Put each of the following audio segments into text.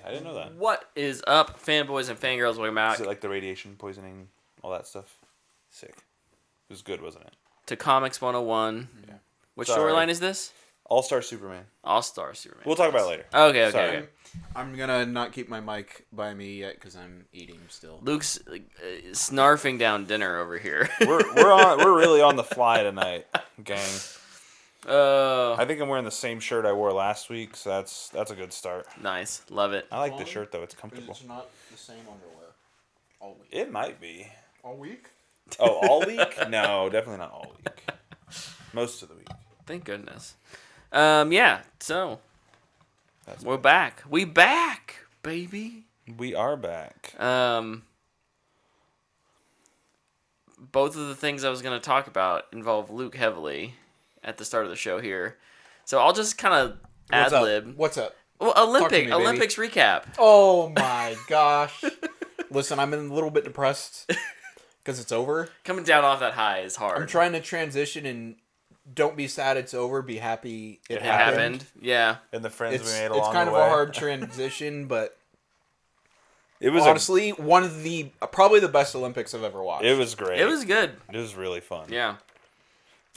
I didn't know that. What is up, fanboys and fangirls? Welcome back Is it like the radiation poisoning, all that stuff? Sick. It was good, wasn't it? to Comics 101. Yeah. Which Sorry. storyline is this? All-Star Superman. All-Star Superman. We'll talk about it later. Okay. Sorry. I'm gonna not keep my mic by me yet because I'm eating still. Luke's snarfing down dinner over here. We're really on the fly tonight, gang. Oh, I think I'm wearing the same shirt I wore last week, so that's a good start. nice. Love it. I like the shirt though; it's comfortable. It's not the same underwear all week. It might be. All week? Oh, all week? No, definitely not all week. Most of the week. Thank goodness. Yeah, so That's we're back. We back, baby. We are back. Both of the things I was going to talk about involve Luke heavily at the start of the show here. So I'll just kind of ad-lib. What's up? Well, Olympics recap. Oh my gosh. Listen, I'm a little bit depressed because it's over. Coming down off that high is hard. I'm trying to transition and don't be sad it's over, be happy it It happened. Yeah. And the friends It's we made along it's kind the of way. a hard transition, but It was honestly one of the probably the best Olympics I've ever watched. It was great. It was good. It was really fun. Yeah.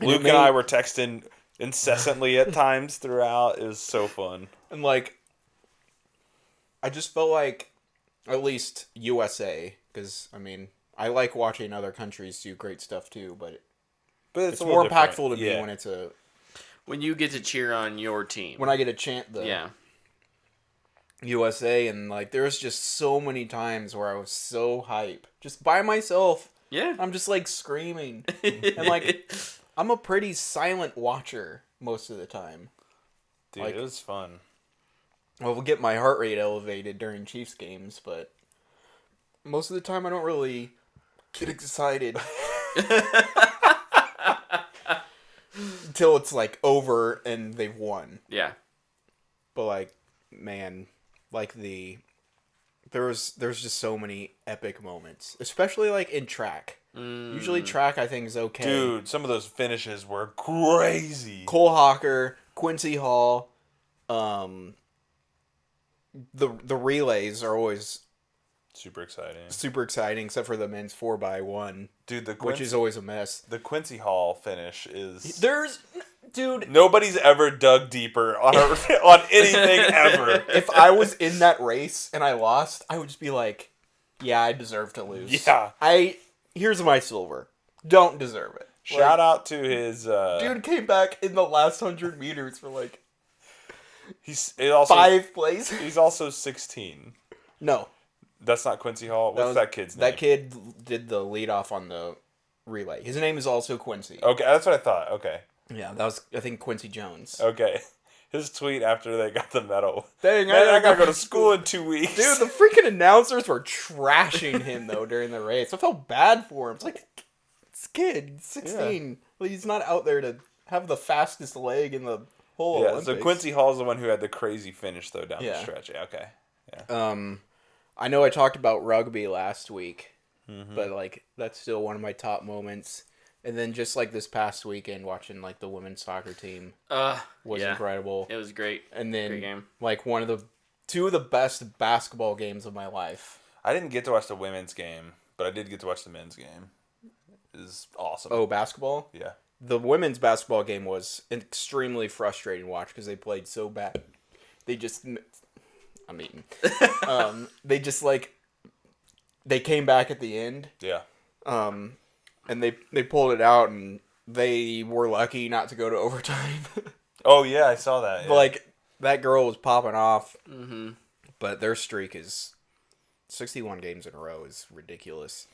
Luke and I were texting incessantly at times throughout. It was so fun. And like, I just felt like, at least USA, because I mean, I like watching other countries do great stuff too, but it's a more little different. impactful to me Yeah. when it's When you get to cheer on your team. when I get to chant the Yeah. USA, and like there was just so many times where I was so hype just by myself. Yeah. I'm just like screaming, and like I'm a pretty silent watcher most of the time. Dude, Like- it was fun. I will get my heart rate elevated during Chiefs games, but most of the time I don't really get excited until it's like over and they've won. Yeah. But like, man, like there's just so many epic moments, especially like in track. Usually track I think is okay. Dude, some of those finishes were crazy. Cole Hawker, Quincy Hall, the relays are always Super exciting. super exciting, except for the men's 4x1, Dude, which is always a mess. the Quincy Hall finish is... Dude, Nobody's ever dug deeper on on anything ever. if I was in that race and I lost, I would just be like, yeah, I deserve to lose. Yeah. Here's my silver. Don't deserve it. Shout out to his... Dude came back in the last 100 meters for like He's also 5 places. He's also 16. No. That's not Quincy Hall. What's that kid's name? That kid did the lead off on the relay. His name is also Quincy. Okay, that's what I thought. Okay. Yeah, that was, I think, Quincy Jones. Okay. His tweet after they got the medal. Dang, Man, I gotta go to school in 2 weeks. Dude, the freaking announcers were trashing him, though, during the race. I felt bad for him. It's like, this kid, 16. Yeah. Well, he's not out there to have the fastest leg in the whole Yeah, Olympics. so Quincy Hall's the one who had the crazy finish, though, down the Yeah. stretch. Yeah, okay. Yeah. I know I talked about rugby last week, but, like, that's still one of my top moments. And then just, like, this past weekend, watching, like, the women's soccer team was incredible. It was great. And then, Great game. like, two of the best basketball games of my life. I didn't get to watch the women's game, but I did get to watch the men's game. It was awesome. Oh, basketball? Yeah. The women's basketball game was extremely frustrating to watch because they played so bad. They just... I'm eating. They just, like... They came back at the end. Yeah. And they pulled it out, and they were lucky not to go to overtime. Oh, yeah, I saw that. Yeah. But, like, that girl was popping off. Mm-hmm. But their streak is... 61 games in a row is ridiculous.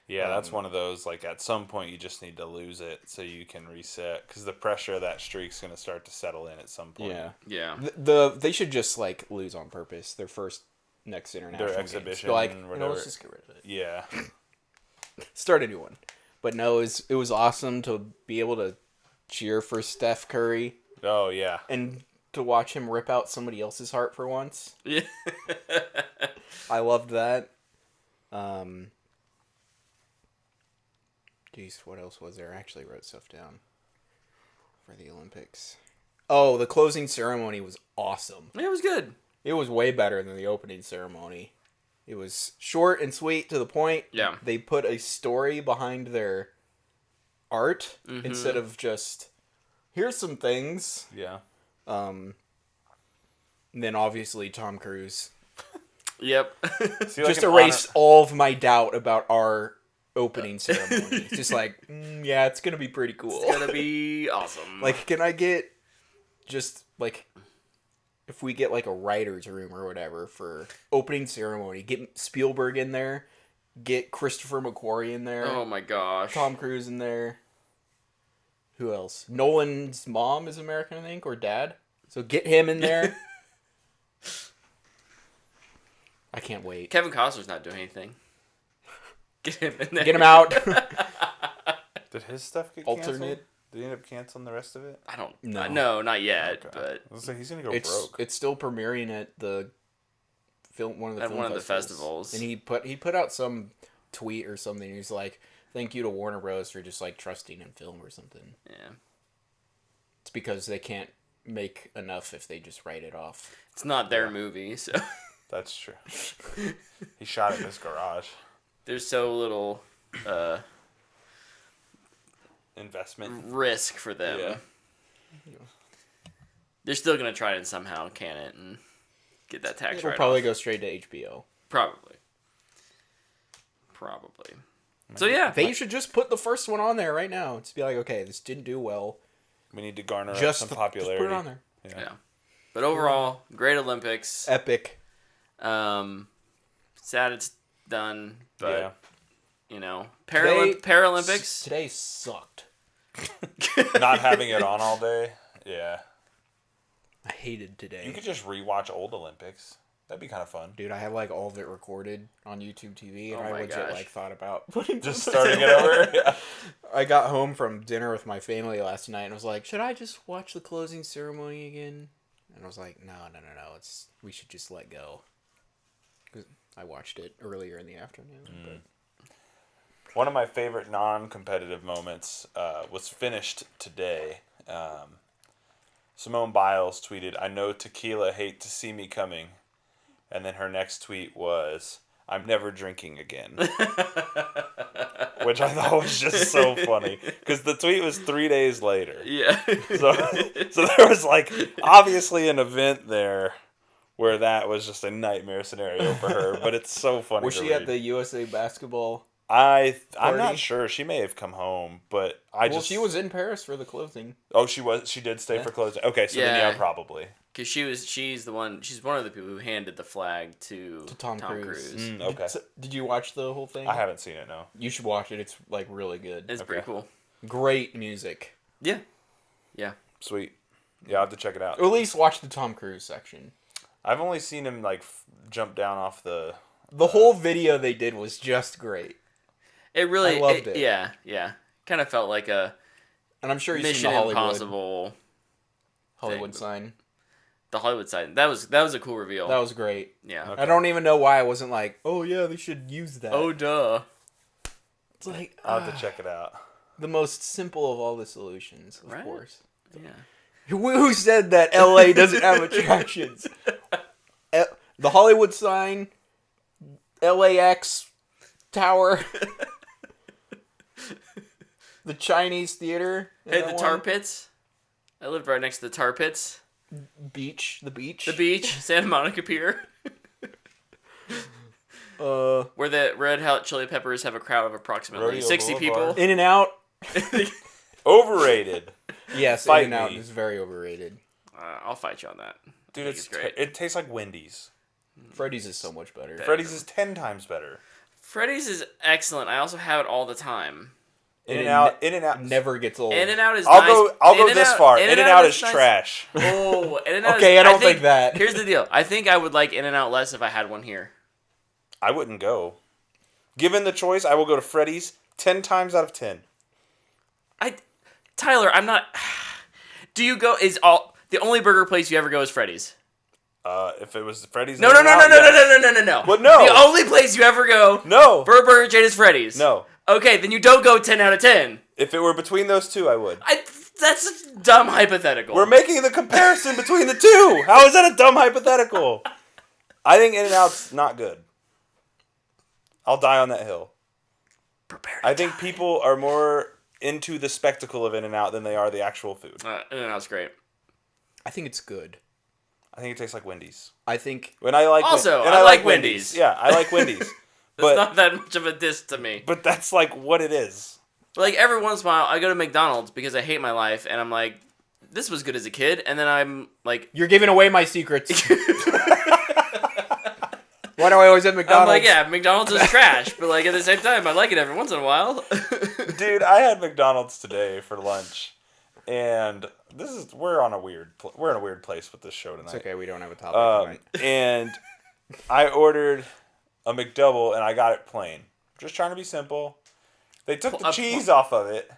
Yeah, that's one of those, like, at some point you just need to lose it so you can reset. Because the pressure of that streak's going to start to settle in at some point. Yeah. Yeah. They should just, like, lose on purpose. Their first next international Their games. exhibition, But, like, whatever. let's just get rid of it. Yeah. Start a new one. But no, it was awesome to be able to cheer for Steph Curry Oh, yeah. and to watch him rip out somebody else's heart for once. Yeah. I loved that. Jeez, what else was there? I actually wrote stuff down for the Olympics. Oh, the closing ceremony was awesome. It was good. It was way better than the opening ceremony. It was short and sweet to the point. Yeah. They put a story behind their art instead of just, here's some things. Yeah. And then obviously Tom Cruise Yep. See, like just an erased all of my doubt about our opening ceremony. It's just like, yeah, it's gonna be pretty cool. It's gonna be awesome. Like, can I get just like, if we get like a writer's room or whatever for opening ceremony, get Spielberg in there, get Christopher McQuarrie in there, oh my gosh. Tom Cruise in there. Who else? Nolan's mom is American, I think, or dad. So get him in there. I can't wait. Kevin Costner's not doing anything. Get him in there. Get him out. Did his stuff get canceled? Alternate. Did he end up canceling the rest of it? I don't. No. No, not yet. Okay. But I was like, he's gonna go It's broke. it's still premiering at the film one of the festivals. And he put out some tweet or something. He's like, "Thank you to Warner Bros. For just like trusting in film or something." Yeah. It's because they can't make enough if they just write it off. It's not their movie, so That's true. He shot it in his garage. there's so little Investment. risk for them. Yeah. They're still gonna try to somehow can it and get that tax It'll right probably off. go straight to HBO. Probably. So yeah, They should just put the first one on there right now. Just be like, okay, this didn't do well. We need to garner up Just some just popularity. put it on there. yeah. But overall, great Olympics. Epic. Sad it's done, but Yeah. you know, Today- Paralympics. Today sucked. Not having it on all day. Yeah. I hated today. You could just rewatch old Olympics. That'd be kind of fun. Dude, I have like all of it recorded on YouTube TV, and Oh I my legit gosh. like thought about putting Just starting it over. Yeah. I got home from dinner with my family last night and was like, should I just watch the closing ceremony again? And I was like, no. We should just let go. 'Cause I watched it earlier in the afternoon. One of my favorite non-competitive moments was finished today. Simone Biles tweeted, "I know tequila hate to see me coming." And then her next tweet was, "I'm never drinking again." Which I thought was just so funny. Because the tweet was 3 days later. Yeah. So there was like obviously an event there where that was just a nightmare scenario for her. But it's so funny Was to she read. at the USA basketball? I'm party? not sure. She may have come home, but She was in Paris for the closing. Oh, she was. She did stay for closing. Okay, so then Yeah. yeah, probably. Because she's one of the people who handed the flag to Tom Cruise. Okay, Did you watch the whole thing? I haven't seen it. No. You should watch it. It's like really good. It's pretty cool. Great music. Yeah. Yeah. Sweet. Yeah, I'll have to check it out. Or at least watch the Tom Cruise section. I've only seen him like jump down off the. The whole video they did was just great. It really I loved it. Yeah, yeah. Kind of felt like a And I'm sure you've seen Mission the Hollywood Impossible. Hollywood thing. sign. The Hollywood side. That was a cool reveal. That was great. Yeah. Okay. I don't even know why I wasn't like, oh yeah, they should use that. Oh duh. It's like I'll have to check it out. the most simple of all the solutions, of Right? course. Yeah. Who said that LA doesn't have attractions? The Hollywood sign, LAX Tower, the Chinese Theater. Hey, that the one? tar pits. I lived right next to the tar pits. Beach, the beach. The beach, Santa Monica Pier. Uh, Where the Red Hot Chili Peppers have a crowd of approximately Rodeo 60 Boulevard. people. In and Out. Overrated, Yes, Fight In and Out me. is very overrated. I'll fight you on that. dude. I It's think great. it tastes like Wendy's. Freddy's is so much better. Freddy's is 10 times better. Freddy's is excellent. I also have it all the time. In and Out. In and Out. Never gets old. In and Out is I'll nice. go. I'll go this far. In and Out is nice. trash. Oh, In and Out. Okay, I don't think that. Here's the deal. I think I would like In and Out less if I had one here. I wouldn't go. Given the choice, I will go to Freddy's 10 times out of 10. Tyler, I'm not. Do you go? The only burger place you ever go is Freddy's? If it was Freddy's. No. In-N-Out, yes. No. What? No. The only place you ever go No. for a burger chain is Freddy's. No. Okay, then you don't go 10 out of 10. If it were between those two, I would. That's a dumb hypothetical. We're making the comparison between the two. How is that a dumb hypothetical? I think In-N-Out's not good. I'll die on that hill. Prepare to I think die. people are more into the spectacle of In-N-Out than they are the actual food. In-N-Out's great. I think it's good. I think it tastes like Wendy's. I think When I like Also, and I like Wendy's. Yeah, I like Wendy's. It's but not that much of a diss to me. but that's like what it is. But like every once in a while, I go to McDonald's because I hate my life, and I'm like, this was good as a kid, and then I'm like, you're giving away my secrets. Why do I always have McDonald's? I'm like, yeah, McDonald's is trash, but like at the same time, I like it every once in a while. Dude, I had McDonald's today for lunch, and we're in a weird place with this show tonight. It's okay, we don't have a topic tonight. And I ordered a McDouble, and I got it plain. Just trying to be simple. They took the cheese off of it.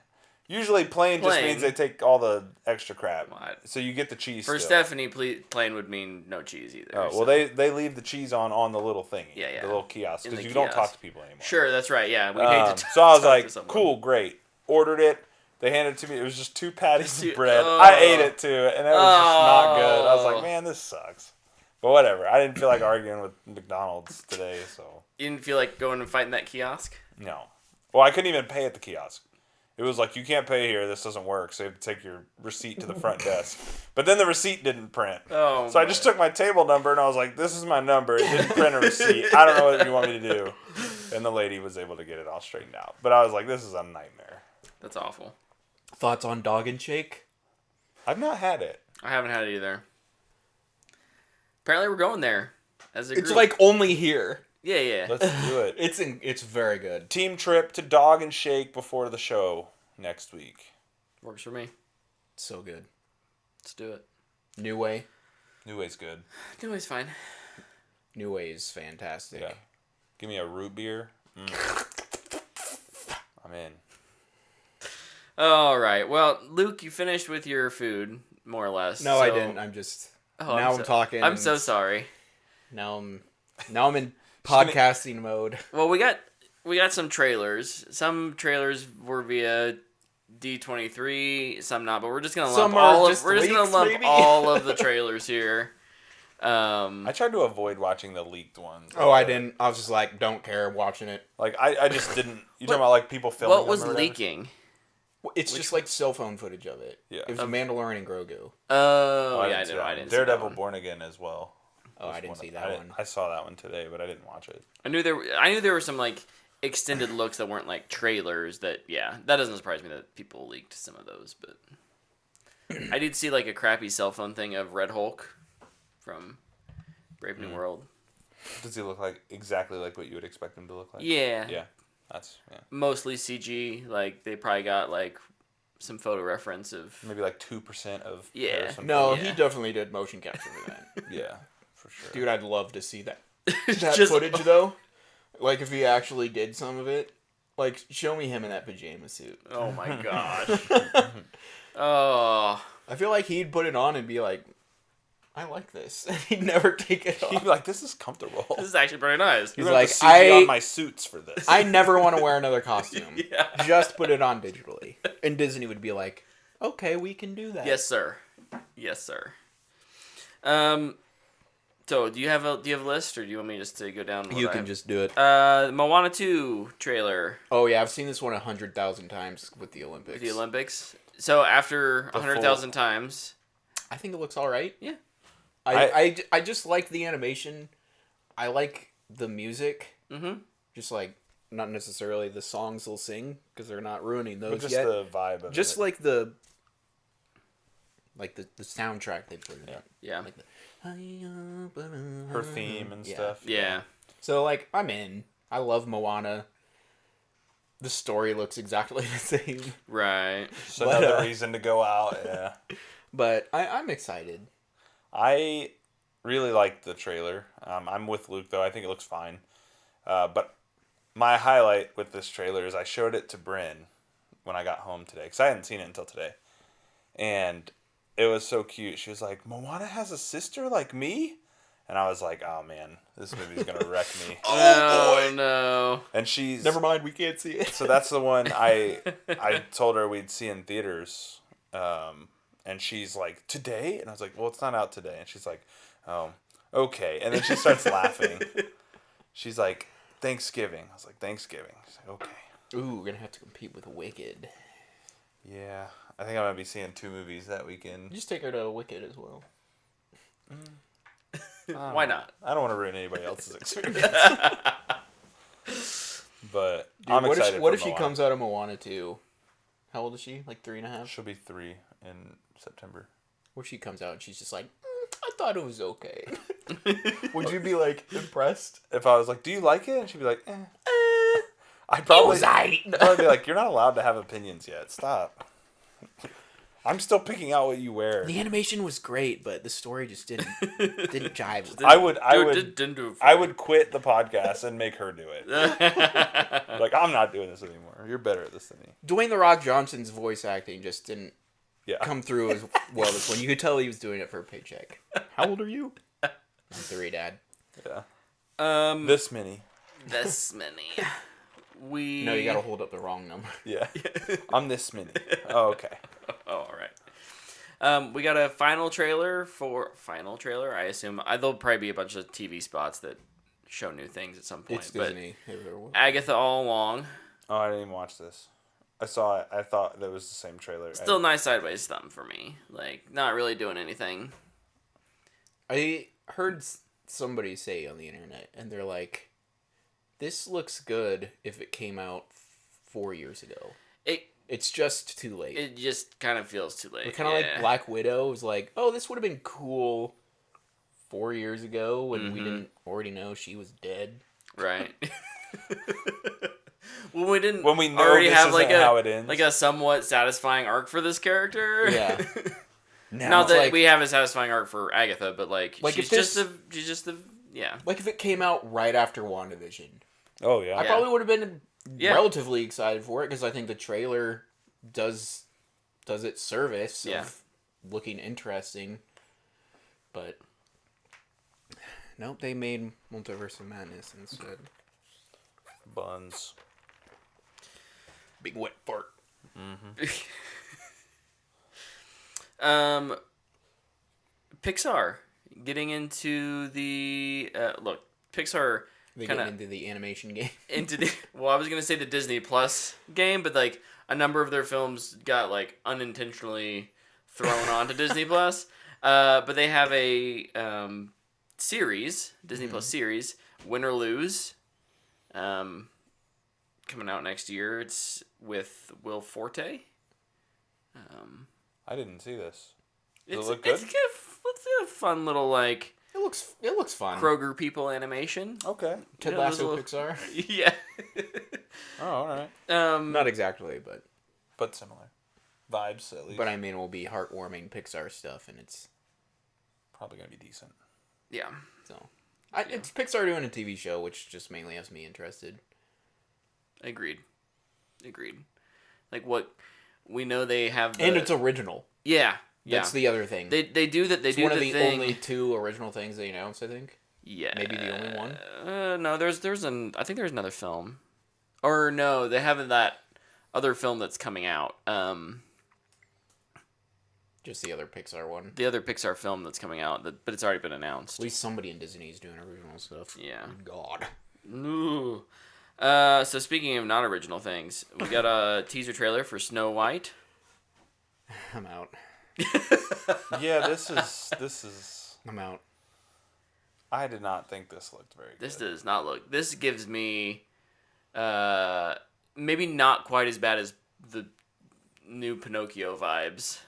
Usually plain just means they take all the extra crap. What? So you get the cheese For still. Stephanie, plain would mean no cheese either. Oh, so. well, they leave the cheese on the little thingy. Yeah. The little kiosk. In Because the you don't talk kiosk. to people anymore. Sure, that's right. Yeah, we hate to. So I was talk like, to someone. cool, great. Ordered it. They handed it to me. It was just 2 patties Two- of bread. oh. I ate it too, and it was just not good. I was Oh. like, man, this sucks. But whatever. I didn't feel like arguing with McDonald's today, so You didn't feel like going and fighting that kiosk? no. Well, I couldn't even pay at the kiosk. It was like, you can't pay here. This doesn't work. So you have to take your receipt to the front desk. But then the receipt didn't print. Oh. So I just took my table number, and I was like, this is my number. It didn't print a receipt. I don't know what you want me to do. And the lady was able to get it all straightened out. But I was like, this is a nightmare. That's awful. Thoughts on Dog and Shake? I've not had it. I haven't had it either. Apparently, we're going there as a It's group. like only here. Yeah. Let's do it. It's very good. Team trip to Dog and Shake before the show next week. Works for me. So good. Let's do it. New Way. New Way's good. Anyway's fine. New Way is fantastic. Yeah. Give me a root beer. I'm in. All right. Well, Luke, you finished with your food, more or less. No, so- I didn't. I'm just Oh, now I'm talking. I'm so sorry. Now I'm in podcasting mode. Well, we got some trailers. Some trailers were via D23, some not, but we're just gonna lump Some are all just of we're just gonna leaks, lump maybe? all of the trailers here. I tried to avoid watching the leaked ones. Oh, I didn't. I was just like, don't care watching it. Like, I just didn't. You talking about, like, people filming What was them or whatever? leaking? It's just like cell phone footage of it. Yeah. It was Mandalorian and Grogu. Oh, yeah, I see didn't. that I one. didn't. see that Daredevil one. Born Again as well. Oh, I didn't see that one. I saw that one today, but I didn't watch it. I knew there were some like extended looks that weren't like trailers. That that doesn't surprise me that people leaked some of those. But I did see like a crappy cell phone thing of Red Hulk from Brave New World. Does he look like exactly like what you would expect him to look like? Yeah. Yeah. Mostly CG. Like they probably got like some photo reference of. Maybe like 2% of. Yeah. Harrison No, Ford. Yeah. he definitely did motion capture for that. Yeah, for sure. Dude, I'd love to see that Just- footage though. Like if he actually did some of it. Like show me him in that pajama suit. Oh my gosh. Oh. I feel like he'd put it on and be like, I like this. And he'd never take it He'd off. be like, "This is comfortable." This is actually pretty nice. He's You're gonna like, have to CG I- on my suits for this. I never want to wear another costume. Yeah. Just put it on digitally. And Disney would be like, okay, we can do that. Yes, sir. Yes, sir. So do you have a list, or do you want me just to go down? what You I can have? just do it. Moana 2 trailer Oh yeah, I've seen this one 100,000 times with the Olympics. with the Olympics. So after The 100,000 times, I think it looks all right. Yeah. I just like the animation. I like the music. Mhm. Just like not necessarily the songs they'll sing because they're not ruining But those just yet. the vibe of Just it. like the soundtrack they put in it. yeah, Like the her theme and Yeah. stuff. yeah. So like I'm in. I love Moana. The story looks exactly the same, Right. Just But, another reason to go out. Yeah. but I'm excited. I really liked the trailer. I'm with Luke though. I think it looks fine. But my highlight with this trailer is I showed it to Bryn when I got home today because I hadn't seen it until today, and it was so cute. She was like, "Moana has a sister like me," and I was like, "Oh man, this movie's gonna wreck me." Oh no. And she's Never mind, we can't see it. So that's the one I told her we'd see in theaters, And she's like, today? And I was like, well, it's not out today. And she's like, oh, okay. And then she starts laughing. She's like, Thanksgiving. I was like, Thanksgiving. She's like, okay. Ooh, we're gonna have to compete with Wicked. Yeah. I think I'm going to be seeing 2 movies that weekend. Just take her to Wicked as well. Why not? I don't want to ruin anybody else's experience. But Dude, I'm excited what for if she Moana. comes out of Moana 2? How old is she? Like 3.5? She'll be 3 in September. What if she comes out and she's just like, I thought it was okay. Would you be like impressed? If I was like, do you like it? And she'd be like, I'd probably be like, you're not allowed to have opinions yet. Stop. I'm still picking out what you wear. The animation was great, but the story just didn't jive with it. I would quit the podcast and make her do it. Like, I'm not doing this anymore. You're better at this than me. Dwayne "The Rock" Johnson's voice acting just didn't Yeah. come through as well as when you could tell he was doing it for a paycheck. How old are you? I'm 3, Dad. Yeah. This many. This many. No, you gotta hold up the wrong number. Yeah. I'm this many. Oh, okay. Oh, all right. We got a final trailer. I assume there'll probably be a bunch of TV spots that show new things at some point. It's Disney. Agatha All Along. Oh, I didn't even watch this. I saw it. I thought that was the same trailer. Still nice sideways thumb for me. Like, not really doing anything. I heard somebody say on the internet, and they're like, this looks good if it came out 4 years ago. It's just too late. It just kind of feels too late. Kind of like Black Widow was like, oh, this would have been cool 4 years ago when we didn't already know she was dead. Right. When we know already this have isn't how it ends. like a somewhat satisfying arc for this character. Yeah. Not that we have a satisfying arc for Agatha, but like she's just the yeah. Like if it came out right after WandaVision. Oh, yeah. I probably would have been relatively excited for it because I think the trailer does its service of looking interesting. But nope, they made Multiverse of Madness instead. Buns. Big wet fart. Pixar getting into the Pixar. They get into the animation game. I was gonna say the Disney Plus game, but like a number of their films got like unintentionally thrown onto Disney Plus. But they have a series, Disney Plus series, Win or Lose, coming out next year. It's with Will Forte. I didn't see this. Does it look good? It's a fun little like. It looks fun. Kroger people animation. Okay. Ted Lasso Pixar. Yeah. Oh, all right. Not exactly, But similar. Vibes, at least. but I mean, it will be heartwarming Pixar stuff, and it's Probably going to be decent. Yeah. so. It's Pixar doing a TV show, which just mainly has me interested. Agreed. Like what we know they have. And it's original. Yeah. That's the other thing. They do that. They it's do one the of the thing. only 2 original things they announced, I think. Yeah. Maybe the only one. No, I think there's another film. Or no, they have that other film that's coming out. Just the other Pixar one. The other Pixar film that's coming out, but it's already been announced. At least somebody in Disney is doing original stuff. Yeah. God. Ooh. So speaking of not original things, we got a teaser trailer for Snow White. I'm out. Yeah, this is. I'm out. I did not think this looked very good. This does not look. This gives me, maybe not quite as bad as the new Pinocchio vibes.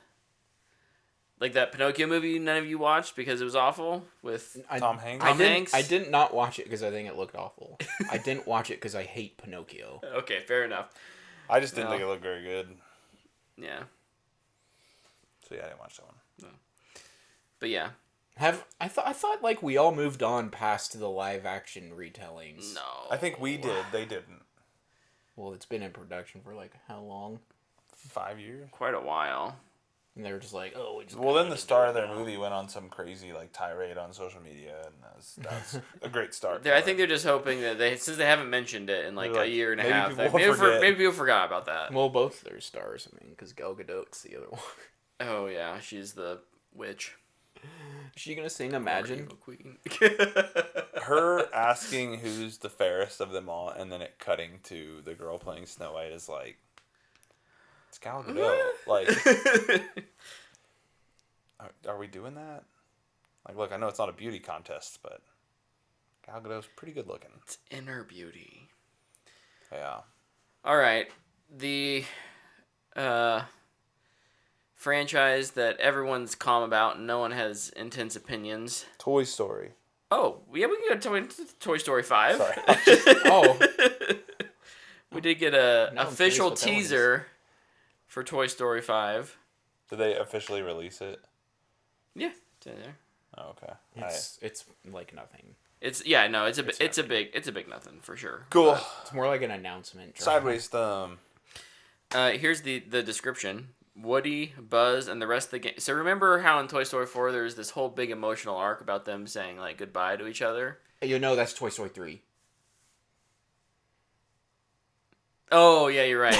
Like that Pinocchio movie none of you watched because it was awful with Tom Hanks? I did not watch it because I think it looked awful. I didn't watch it because I hate Pinocchio. Okay, fair enough. I just didn't think it looked very good. Yeah. So yeah, I didn't watch that one. No. But yeah. I thought like we all moved on past the live action retellings. No. I think we did. They didn't. Well, it's been in production for like how long? 5 years? Quite a while. And they were just like, oh, it's Well, then the star of their movie went on some crazy like tirade on social media, and that's a great start. I think they're just hoping that since they haven't mentioned it in like a year and a half, people will forget. maybe people forgot about that. Well, both their stars. I mean, because Gal Gadot's the other one. Oh yeah, she's the witch. Is she gonna sing Imagine? Evil queen. Her asking who's the fairest of them all, and then it cutting to the girl playing Snow White is like, it's Gal Gadot. Like, are we doing that? Like, look, I know it's not a beauty contest, but Gal Gadot's pretty good looking. It's inner beauty. Yeah. All right, the franchise that everyone's calm about and no one has intense opinions. Toy Story. Oh, yeah, we can go to Toy Story 5. Sorry. Oh, We did get a Now I'm official curious what that one is. teaser for Toy Story 5. Did they officially release it? Yeah, it's in there. Oh, okay. it's like nothing. It's a big nothing for sure. Cool. It's more like an announcement. Sideways thumb. Here's the description. Woody, Buzz, and the rest of the game. So remember how in Toy Story 4 there's this whole big emotional arc about them saying like goodbye to each other? You know that's Toy Story 3. Oh yeah, you're right.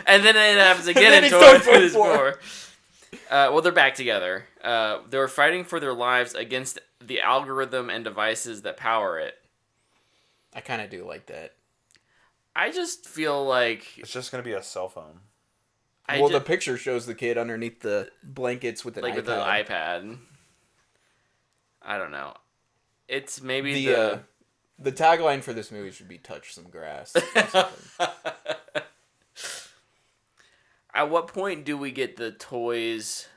And then it happens again then in it's Toy Toy Story Story 4. Well, they're back together. They were fighting for their lives against the algorithm and devices that power it. I kind of do like that. I just feel like It's just going to be a cell phone. The picture shows the kid underneath the blankets with an like iPad. with the iPad. I don't know. It's maybe The tagline for this movie should be "Touch some grass." At what point do we get the toys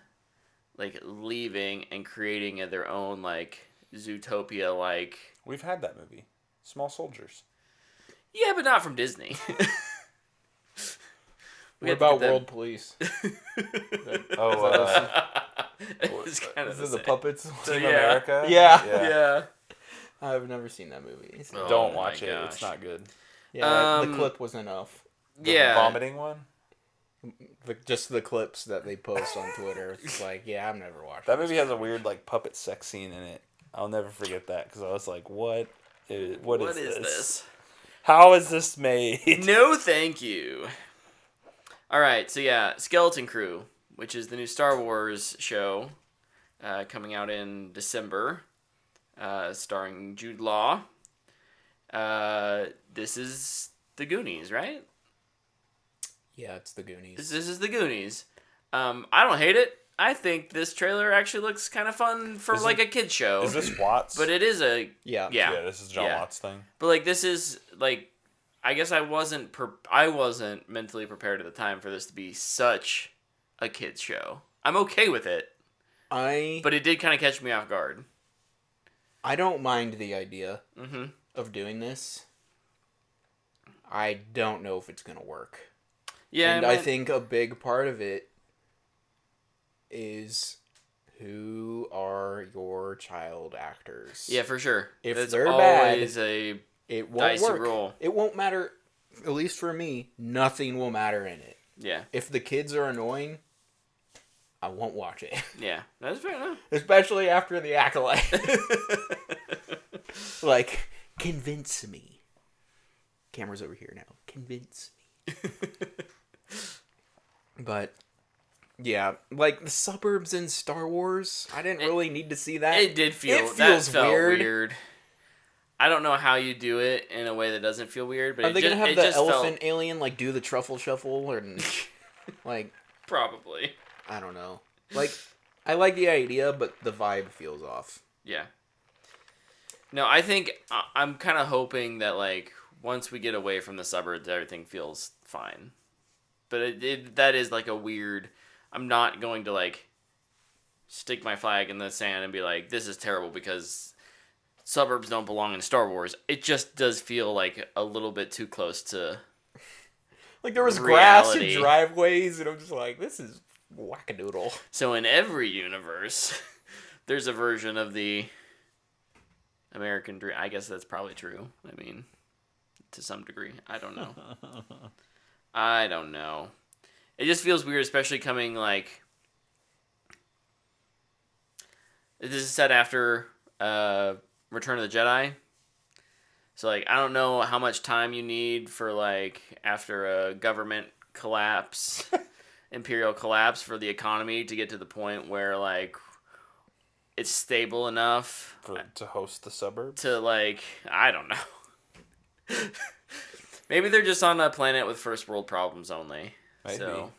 like leaving and creating their own like Zootopia like? We've had that movie. Small Soldiers. Yeah, but not from Disney. What about World Police? Oh, It's kind of Is it the puppets? Team yeah. America? Yeah. Yeah. I've never seen that movie. Oh Don't my watch it. gosh. It's not good. Yeah, the clip was enough. The Yeah. vomiting one? Just the clips that they post on Twitter. It's like, yeah, I've never watched That this. movie has a weird like puppet sex scene in it. I'll never forget that because I was like, what is this? How is this made? No, thank you. All right, so yeah, Skeleton Crew, which is the new Star Wars show coming out in December, starring Jude Law. This is the Goonies, right? Yeah, it's the Goonies. This is the Goonies. I don't hate it. I think this trailer actually looks kind of fun for like a kid's show. Is this Watts? But it is a Yeah. Yeah, this is John Yeah. Watts' thing. But like this is like, I guess I wasn't mentally prepared at the time for this to be such a kids show. I'm okay with it, but it did kind of catch me off guard. I don't mind the idea Mm-hmm. of doing this. I don't know if it's gonna work. Yeah, And I think a big part of it is who are your child actors. yeah, for sure. If That's they're always bad, a it won't dicey work. roll. It won't matter. At least for me, nothing will matter in it. Yeah, If the kids are annoying, I won't watch it. yeah, that's fair enough. Especially after the Acolyte. Like, convince me. Camera's over here now. Convince me. But yeah, like the suburbs in Star Wars, I didn't really need to see that. It did feel. It feels that felt weird. weird. I don't know how you do it in a way that doesn't feel weird, but Are they gonna have it the just elephant alien like do the truffle shuffle and like probably. I don't know. Like I like the idea, but the vibe feels off. Yeah. No, I think I'm kind of hoping that like once we get away from the suburbs, everything feels fine. But that is like a weird. I'm not going to like stick my flag in the sand and be like, this is terrible because suburbs don't belong in Star Wars. It just does feel like a little bit too close to. Like there was reality. grass and driveways, and I'm just like, this is wackadoodle. So in every universe, there's a version of the American dream. I guess that's probably true. I mean, to some degree. I don't know. I don't know. It just feels weird, especially coming like. This is set after Return of the Jedi. So like I don't know how much time you need for like after a government collapse imperial collapse for the economy to get to the point where like it's stable enough to host the suburbs. to like I don't know. Maybe they're just on a planet with first world problems only. Maybe. So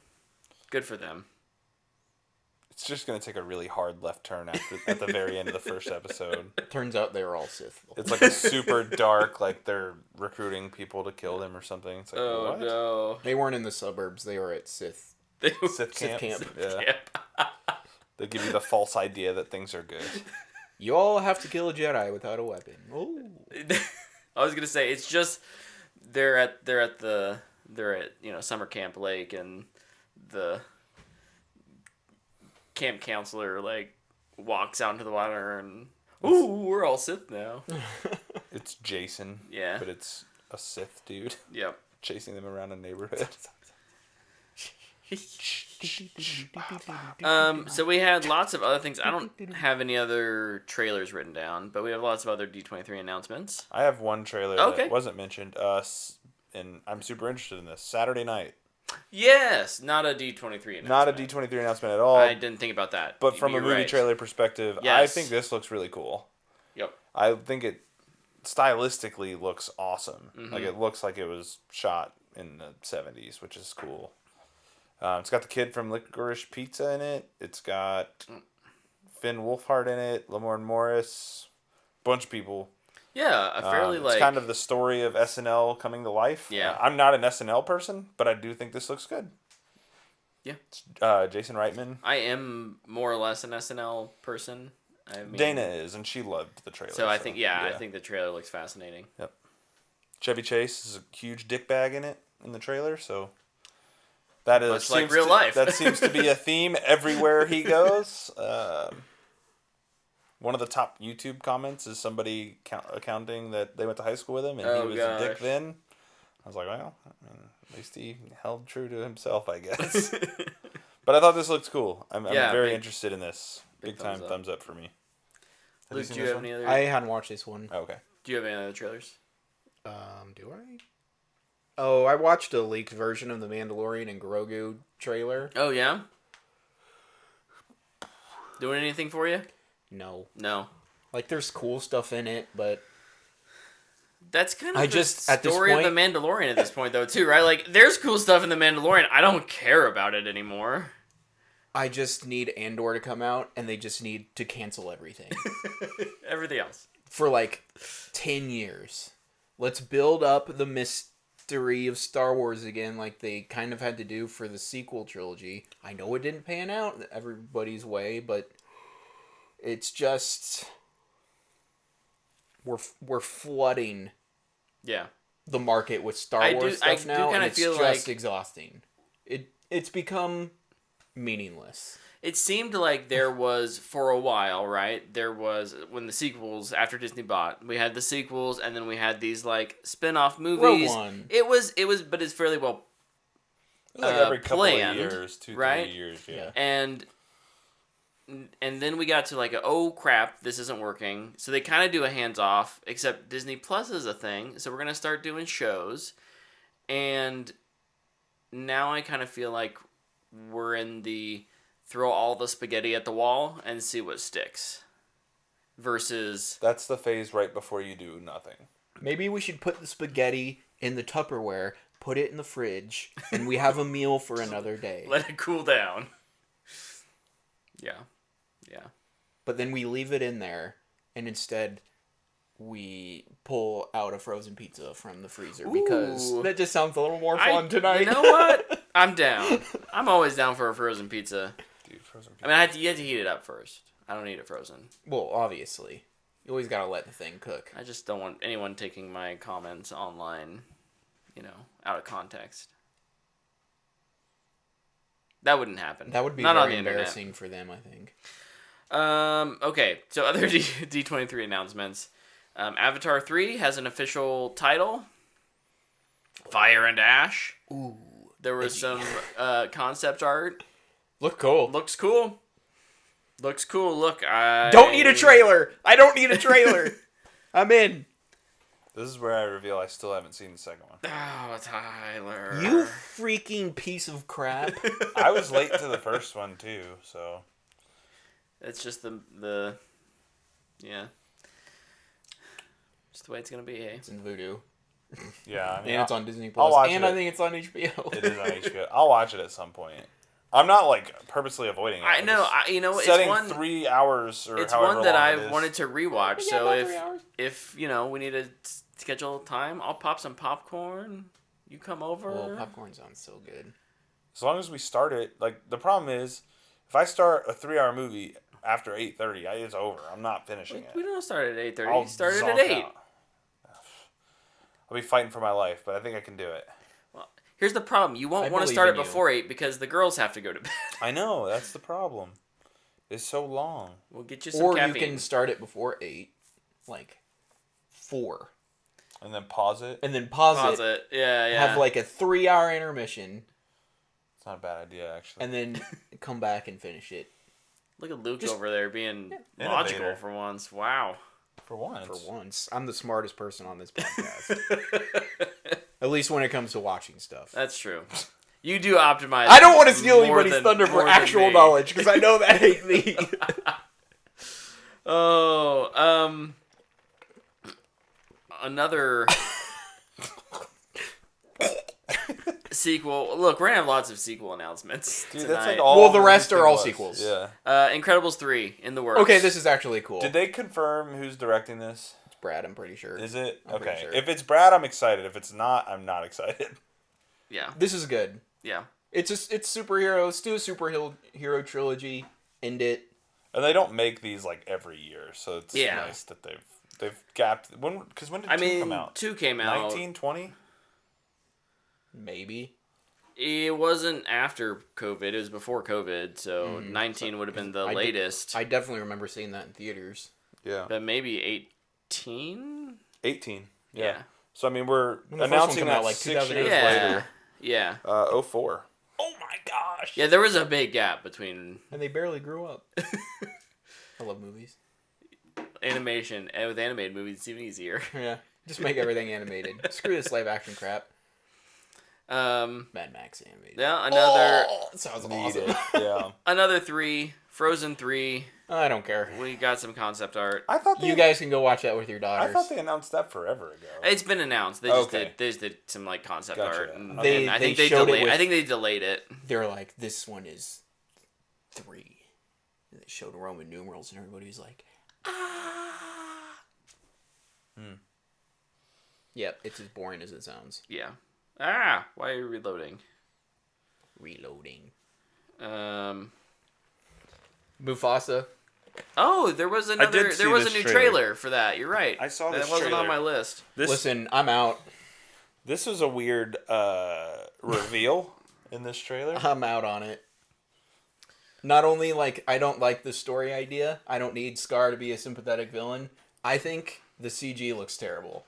good for them. It's just gonna take a really hard left turn at the very end of the first episode. Turns out they were all Sith. It's like a super dark, like they're recruiting people to kill them or something. It's like, Oh what? no. They weren't in the suburbs. They were at Sith. Sith camp. Yeah. Camp. They give you the false idea that things are good. You all have to kill a Jedi without a weapon. Oh. I was gonna say it's just they're at summer camp lake and the camp counselor like walks out into the water and we're all Sith now. It's Jason. Yeah. But it's a Sith dude Yep. chasing them around a neighborhood. So we had lots of other things. I don't have any other trailers written down, but we have lots of other D23 announcements. I have one trailer Okay. that wasn't mentioned. And I'm super interested in this. Saturday night. Yes, not a D23 announcement. Not a D23 announcement at all. I didn't think about that. But from a You're movie right. trailer perspective, I Yes. think this looks really cool. Yep. I think it stylistically looks awesome. Mm-hmm. Like it looks like it was shot in the 70s, which is cool. It's got the kid from Licorice Pizza in it. It's got Finn Wolfhard in it, Lamorne Morris, bunch of people. Yeah, a fairly It's kind of the story of SNL coming to life. Yeah. I'm not an SNL person, but I do think this looks good. Yeah. It's, Jason Reitman. I am more or less an SNL person. I mean, Dana is, and she loved the trailer. So I think I think the trailer looks fascinating. Yep. Chevy Chase is a huge dick bag in the trailer, so that is Much like real life. That seems to be a theme everywhere he goes. One of the top YouTube comments is somebody accounting that they went to high school with him and he was a dick then. I was like, well, I mean, at least he held true to himself, I guess. But I thought this looks cool. I'm very interested in this. Big time thumbs up for me. Luke, do you have any other? I hadn't watched this one. Oh, okay. Do you have any other trailers? Do I? Oh, I watched a leaked version of the Mandalorian and Grogu trailer. Oh yeah. Doing anything for you? No. No. Like, there's cool stuff in it, but That's kind of the at this story of the point- Mandalorian at this point, though, too, right? Like, there's cool stuff in the Mandalorian. I don't care about it anymore. I just need Andor to come out, and they just need to cancel everything. Everything else. For, like, 10 years. Let's build up the mystery of Star Wars again, like they kind of had to do for the sequel trilogy. I know it didn't pan out everybody's way, but it's just we're flooding the market with Star Wars stuff now, and it's just exhausting. It's become meaningless. It seemed like there was, for a while, right? There was, when the sequels, after Disney bought, we had the sequels, and then we had these, like, spin-off movies. Rogue One. It was, but it's fairly well Like every couple planned, of years, 2-3 right? years, Yeah. And then we got to, like, oh, crap, this isn't working. So they kind of do a hands-off, except Disney Plus is a thing, so we're going to start doing shows. And now I kind of feel like we're in the throw all the spaghetti at the wall and see what sticks. Versus... That's the phase right before you do nothing. Maybe we should put the spaghetti in the Tupperware, put it in the fridge, and we have a meal for another day. Let it cool down. Yeah. But then we leave it in there, and instead we pull out a frozen pizza from the freezer, because Ooh. that just sounds a little more fun tonight. You know what? I'm down. I'm always down for a frozen pizza. Dude, frozen pizza. I mean, you have to heat it up first. I don't eat it frozen. Well, obviously. You always gotta let the thing cook. I just don't want anyone taking my comments online, out of context. That wouldn't happen. That would be Not on very the embarrassing for them, I think. Okay, so other D23 announcements. Avatar 3 has an official title. Fire and Ash. Ooh. There was some concept art. Look cool. Looks cool. Look, I... Don't need a trailer! I don't need a trailer! I'm in. This is where I reveal I still haven't seen the second one. Oh, Tyler. You freaking piece of crap. I was late to the first one too, so. It's just the yeah. Just the way it's gonna be, hey. It's in Voodoo. Yeah, I mean, And it's on Disney I'll Plus. watch And it. I think it's on HBO. It is on HBO. I'll watch it at some point. I'm not like purposely avoiding it. I know, just you know, it's setting one. 3 hours or It's however one that long I've it is. wanted to rewatch. Yeah, So about 3 hours. if you know we need to schedule time, I'll pop some popcorn. You come over. Well, popcorn sounds so good. As long as we start it, like the problem is, if I start a 3-hour movie after 8:30, it's over. I'm not finishing it. We don't start at 8:30. I'll We started zonk at 8. out. I'll be fighting for my life, but I think I can do it. Well, here's the problem. You won't I want to believe start it in you. before 8 because the girls have to go to bed. I know, that's the problem. It's so long. We'll get you some Or caffeine. you can start it before 8, like 4. And then pause it. And then pause Pause it. it. Yeah. Have like a 3-hour intermission. It's not a bad idea, actually. And then come back and finish it. Look at Luke Just- over there being Innovator. logical for once. Wow. For once. For once. I'm the smartest person on this podcast. At least when it comes to watching stuff. That's true. You do optimize. I don't want to steal more anybody's than- thunder more for than actual me. knowledge, because I know that ain't me. Oh, another sequel. Look, we're gonna have lots of sequel announcements Dude, tonight. that's like all. Well, the rest everything are all was. sequels. Yeah. Incredibles 3 in the works. Okay, this is actually cool. Did they confirm who's directing this? It's Brad, I'm pretty sure. Is it? I'm pretty Okay. sure. If it's Brad, I'm excited. If it's not, I'm not excited. Yeah. This is good. Yeah. It's just it's superhero. Let's do a superhero trilogy. End it. And they don't make these like every year, so it's Yeah. nice that they've gapped. When did 2 come out? 2 came out. 1920? Maybe. It wasn't after COVID. It was before COVID. So 19 would have been the I did- latest. I definitely remember seeing that in theaters. Yeah. But maybe 18? 18. Yeah. Yeah. So I mean, we're When the first one announcing came that out, like, 6 years 2008. later. Yeah. 04. Oh my gosh! Yeah, there was a big gap between And they barely grew up. I love movies. animation, and with animated movies, it's even easier. Yeah, just make everything animated. Screw this live action crap. Mad Max animated. Yeah, another Oh, that sounds Need awesome. it. Yeah. another 3, Frozen 3. I don't care. We got some concept art. I thought You guys can go watch that with your I daughters. thought they announced that forever ago. It's been announced. They Okay. just did some like concept Gotcha. art. And, They- and I they think they showed it delayed. with- I think they delayed it. They're like, this one is 3. And they showed Roman numerals, and everybody was like, ah. Yep, it's as boring as it sounds. Yeah. Why are you reloading? Reloading. Um. Mufasa. Oh, there was did another. see There was a this new trailer. trailer for that. You're right. I saw that this wasn't on trailer. my list. Listen, I'm out. This was a weird reveal in this trailer. I'm out on it. Not only, like, I don't like the story idea. I don't need Scar to be a sympathetic villain. I think the CG looks terrible.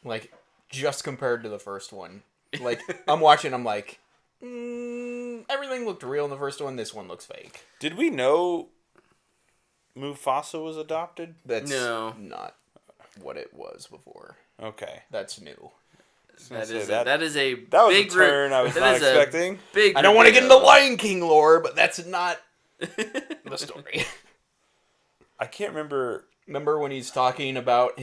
Like, just compared to the first one. Like, I'm watching, I'm like, everything looked real in the first one. This one looks fake. Did we know Mufasa was adopted? That's No. not what it was before. Okay. That's new. That say is that- that is a That was big a turn I was that not is a expecting. Big. I don't want to get into reveal. Lion King lore, but that's not the story. I can't remember. Remember when he's talking about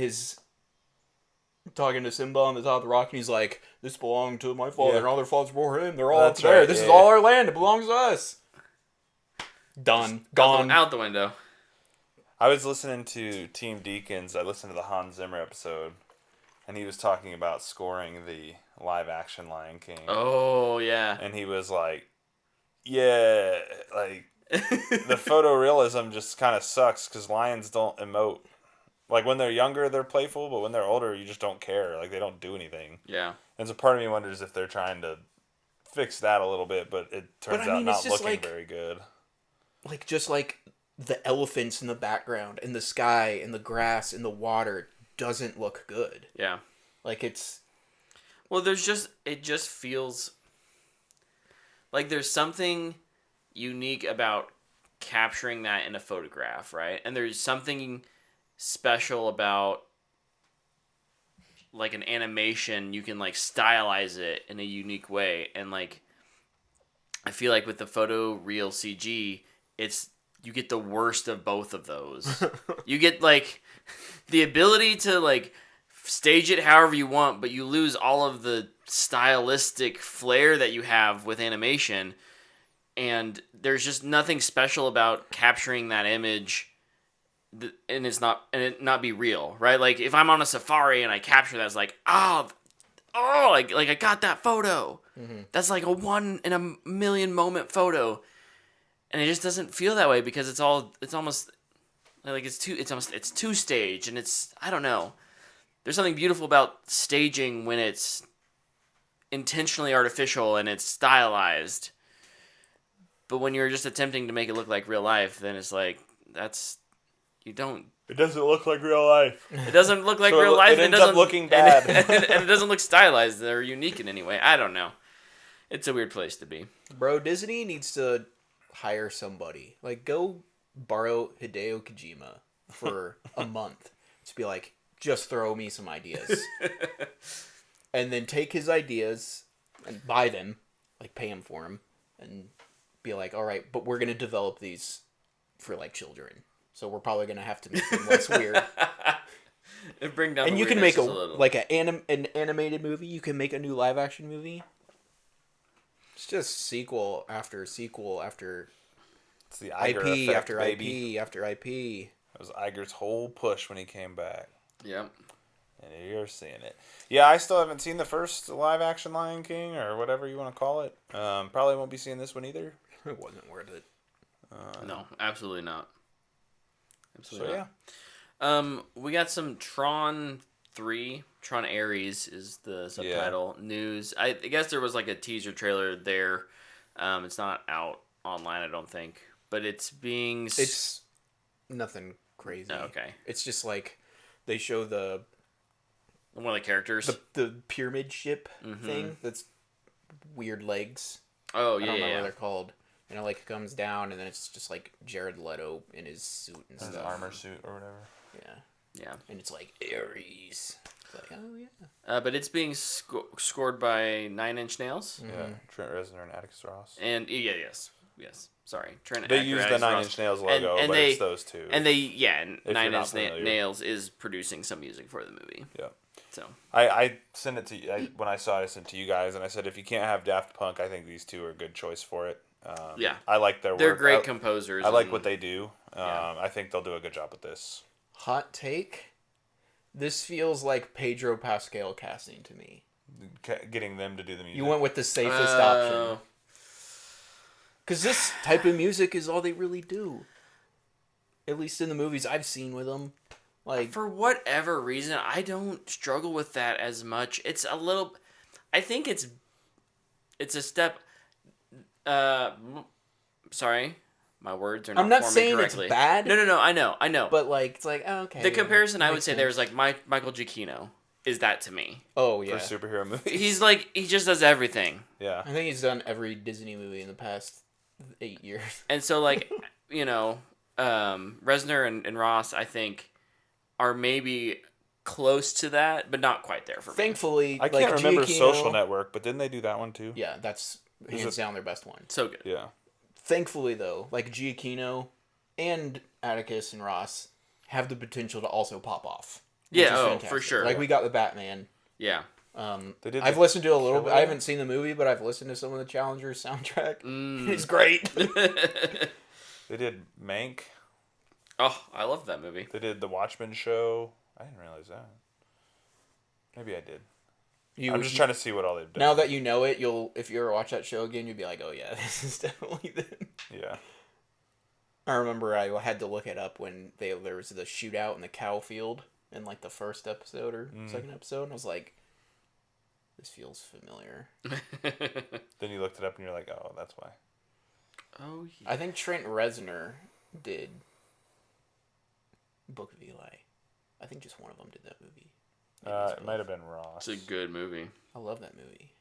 talking to Simba on the top of the rock, and he's like, "This belonged to my father, Yeah. and all their fathers before him. They're all That's up there. right, This is yeah. all our land. It belongs to us." Done. Gone. Out the window. I was listening to Team Deacons. I listened to the Hans Zimmer episode, and he was talking about scoring the live-action Lion King. Oh yeah. And he was like, "Yeah, like the photorealism just kind of sucks because lions don't emote. Like when they're younger, they're playful, but when they're older, you just don't care. Like they don't do anything. Yeah. And so part of me wonders if they're trying to fix that a little bit, but it turns I mean, out it's not just looking like- very good. Like, just like the elephants in the background, and the sky, and the grass, and the water doesn't look good. Yeah. Like, it's... Well, it just feels like there's something unique about capturing that in a photograph, right? And there's something special about like an animation, you can like stylize it in a unique way, and like I feel like with the photo real CG, you get the worst of both of those. You get like the ability to like stage it however you want, but you lose all of the stylistic flair that you have with animation, and there's just nothing special about capturing that image and it not be real, right? Like if I'm on a safari and I capture that, it's like like I got that photo. That's like a 1 in a million moment photo, and it just doesn't feel that way because it's almost like it's two stage, and it's, I don't know. There's something beautiful about staging when it's intentionally artificial and it's stylized. But when you're just attempting to make it look like real life, then it's like you don't. It doesn't look like real life. It doesn't look like So real life. It ends up looking bad. And it doesn't look stylized or unique in any way. I don't know. It's a weird place to be. Bro, Disney needs to hire somebody. Like, go borrow Hideo Kojima for a month. Just be like, just throw me some ideas. And then take his ideas and buy them. Like, pay him for them. And be like, all right, but we're going to develop these for, like, children. So we're probably going to have to make them less weird. And bring down And the you can make little. like an animated movie. You can make a new live action movie. It's just sequel after sequel after It's the Iger IP effect, after baby. IP after IP. That was Iger's whole push when he came back. Yep. And you're seeing it. Yeah, I still haven't seen the first live action Lion King or whatever you want to call it. Probably won't be seeing this one either. It wasn't worth it. No, absolutely not. So Absolutely yeah. not. We got some Tron 3. Tron Ares is the subtitle. News. I guess there was like a teaser trailer there. It's not out online, I don't think. But it's being... It's nothing crazy. Oh, okay. It's just like they show the One of the characters. the pyramid ship thing that's weird legs. Oh, I yeah, don't know yeah. what they're called. And it like comes down, and then it's just like Jared Leto in his suit and His stuff. armor suit or whatever. Yeah. Yeah. And it's like Ares. It's like, oh yeah. But it's being scored by 9 Inch Nails. Yeah, Trent Reznor and Atticus Ross. And, yes. Sorry. Trent They Actor, use the Atticus 9 Ross. Inch Nails logo, And but they, it's those two. And Nine you're not Inch familiar. Nails is producing some music for the movie. Yeah. So I sent it to you. When I saw it, I sent it to you guys, and I said, if you can't have Daft Punk, I think these two are a good choice for it. Yeah. I like their work. they're great composers. I like and- what they do. Yeah. I think they'll do a good job with this. Hot take. This feels like Pedro Pascal casting to me. Getting them to do the music. You went with the safest option. Because this type of music is all they really do. At least in the movies I've seen with them. Like, For whatever reason, I don't struggle with that as much. It's a little... I think it's a step... sorry. My words are not I'm not forming saying correctly. it's bad. No, I know. But like, it's like, oh, okay. The comparison I would makes say sense. there is like Michael Giacchino is that to me. Oh yeah. For superhero movies. He's like, he just does everything. Yeah. I think he's done every Disney movie in the past 8 years. And so like, Reznor and Ross, I think, are maybe close to that, but not quite there for me. Thankfully, I can't like, remember Giacchino- Social Network, but didn't they do that one too? Yeah, that's hands down their best one. So good. Yeah. Thankfully, though, like Giacchino and Atticus and Ross have the potential to also pop off. which Yeah, is for fantastic. sure. Like we got the Batman. Yeah. They did I've the listened to a little bit. Killer. I haven't seen the movie, but I've listened to some of the Challengers soundtrack. Mm. It's great. They did Mank. Oh, I love that movie. They did the Watchmen show. I didn't realize that. Maybe I did. I'm just trying to see what all they've done. Now that you know it, if you ever watch that show again, you'll be like, oh yeah, this is definitely them. Yeah. I remember I had to look it up when there was the shootout in the cow field in like the first episode or second episode, and I was like, this feels familiar. Then you looked it up and you're like, oh, that's why. Oh, yeah. I think Trent Reznor did Book of Eli. I think just one of them did that movie. It might have been Ross. It's a good movie. I love that movie.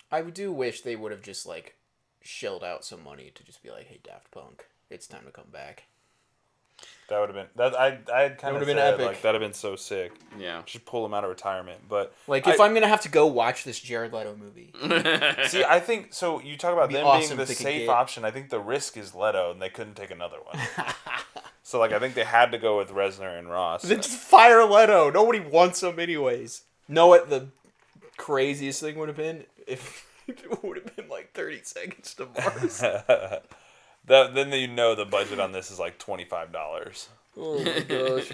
I do wish they would have just like shelled out some money to just be like, hey, Daft Punk, it's time to come back. That would have been that. I had kind of would've been said epic. like that'd have been so sick. Yeah. Just pull him out of retirement. But Like if I'm gonna have to go watch this Jared Leto movie, see, I think so. You talk about It'd be them awesome being the if they could safe get- option. I think the risk is Leto, and they couldn't take another one. So like I think they had to go with Reznor and Ross. then just fire Leto. Nobody wants him anyways. Know what the craziest thing would have been if it would have been like 30 Seconds to Mars. Then you know the budget on this is like $25. Oh my gosh.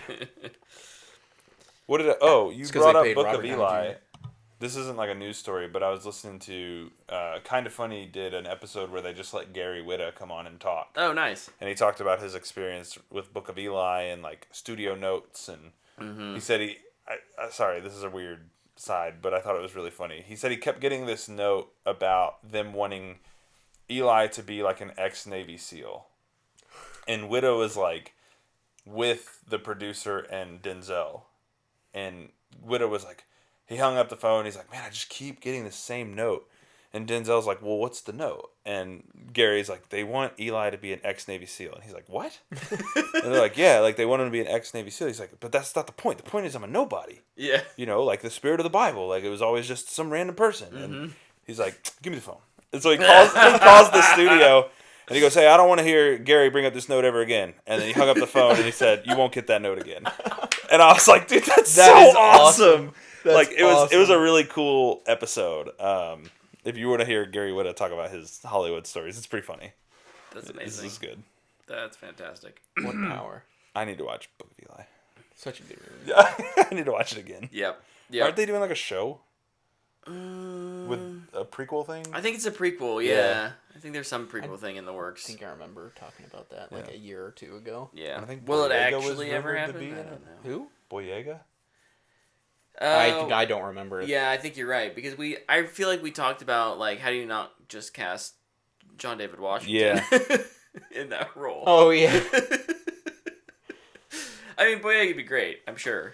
What did it? Oh, you 'cause brought they up paid Book Robert of Downey Eli. Jr. This isn't like a news story, but I was listening to Kind of Funny did an episode where they just let Gary Whitta come on and talk. Oh, nice. And he talked about his experience with Book of Eli and like studio notes, and he said sorry, this is a weird side, but I thought it was really funny. He said he kept getting this note about them wanting Eli to be like an ex-Navy SEAL, and Whitta was like with the producer and Denzel, and Whitta was like, he hung up the phone. He's like, man, I just keep getting the same note. And Denzel's like, well, what's the note? And Gary's like, they want Eli to be an ex-Navy SEAL. And he's like, what? And they're like, yeah, like they want him to be an ex-Navy SEAL. He's like, but that's not the point. The point is I'm a nobody. Yeah. You know, like the spirit of the Bible. Like it was always just some random person. And he's like, give me the phone. And so he calls the studio. And he goes, hey, I don't want to hear Gary bring up this note ever again. And then he hung up the phone and he said, you won't get that note again. And I was like, dude, that's That so is awesome. That's Like it was awesome. a really cool episode. If you want to hear Gary Whitta talk about his Hollywood stories, it's pretty funny. That's This amazing. is good. That's fantastic. What power. I need to watch Book of Eli. Such a good movie. Yeah, I need to watch it again. Yep. Aren't they doing like a show with a prequel thing? I think it's a prequel. Yeah. Yeah. I think there's some prequel thing in the works. I think I remember talking about that like Yeah. a year or two ago. Yeah. I think Will it Boyega was actually ever rumored to happen? be I in don't it. know. Who? Boyega? I don't remember it. Yeah, I think you're right because I feel like we talked about like how do you not just cast John David Washington in that role? Oh yeah. I mean, Boyega would be great, I'm sure,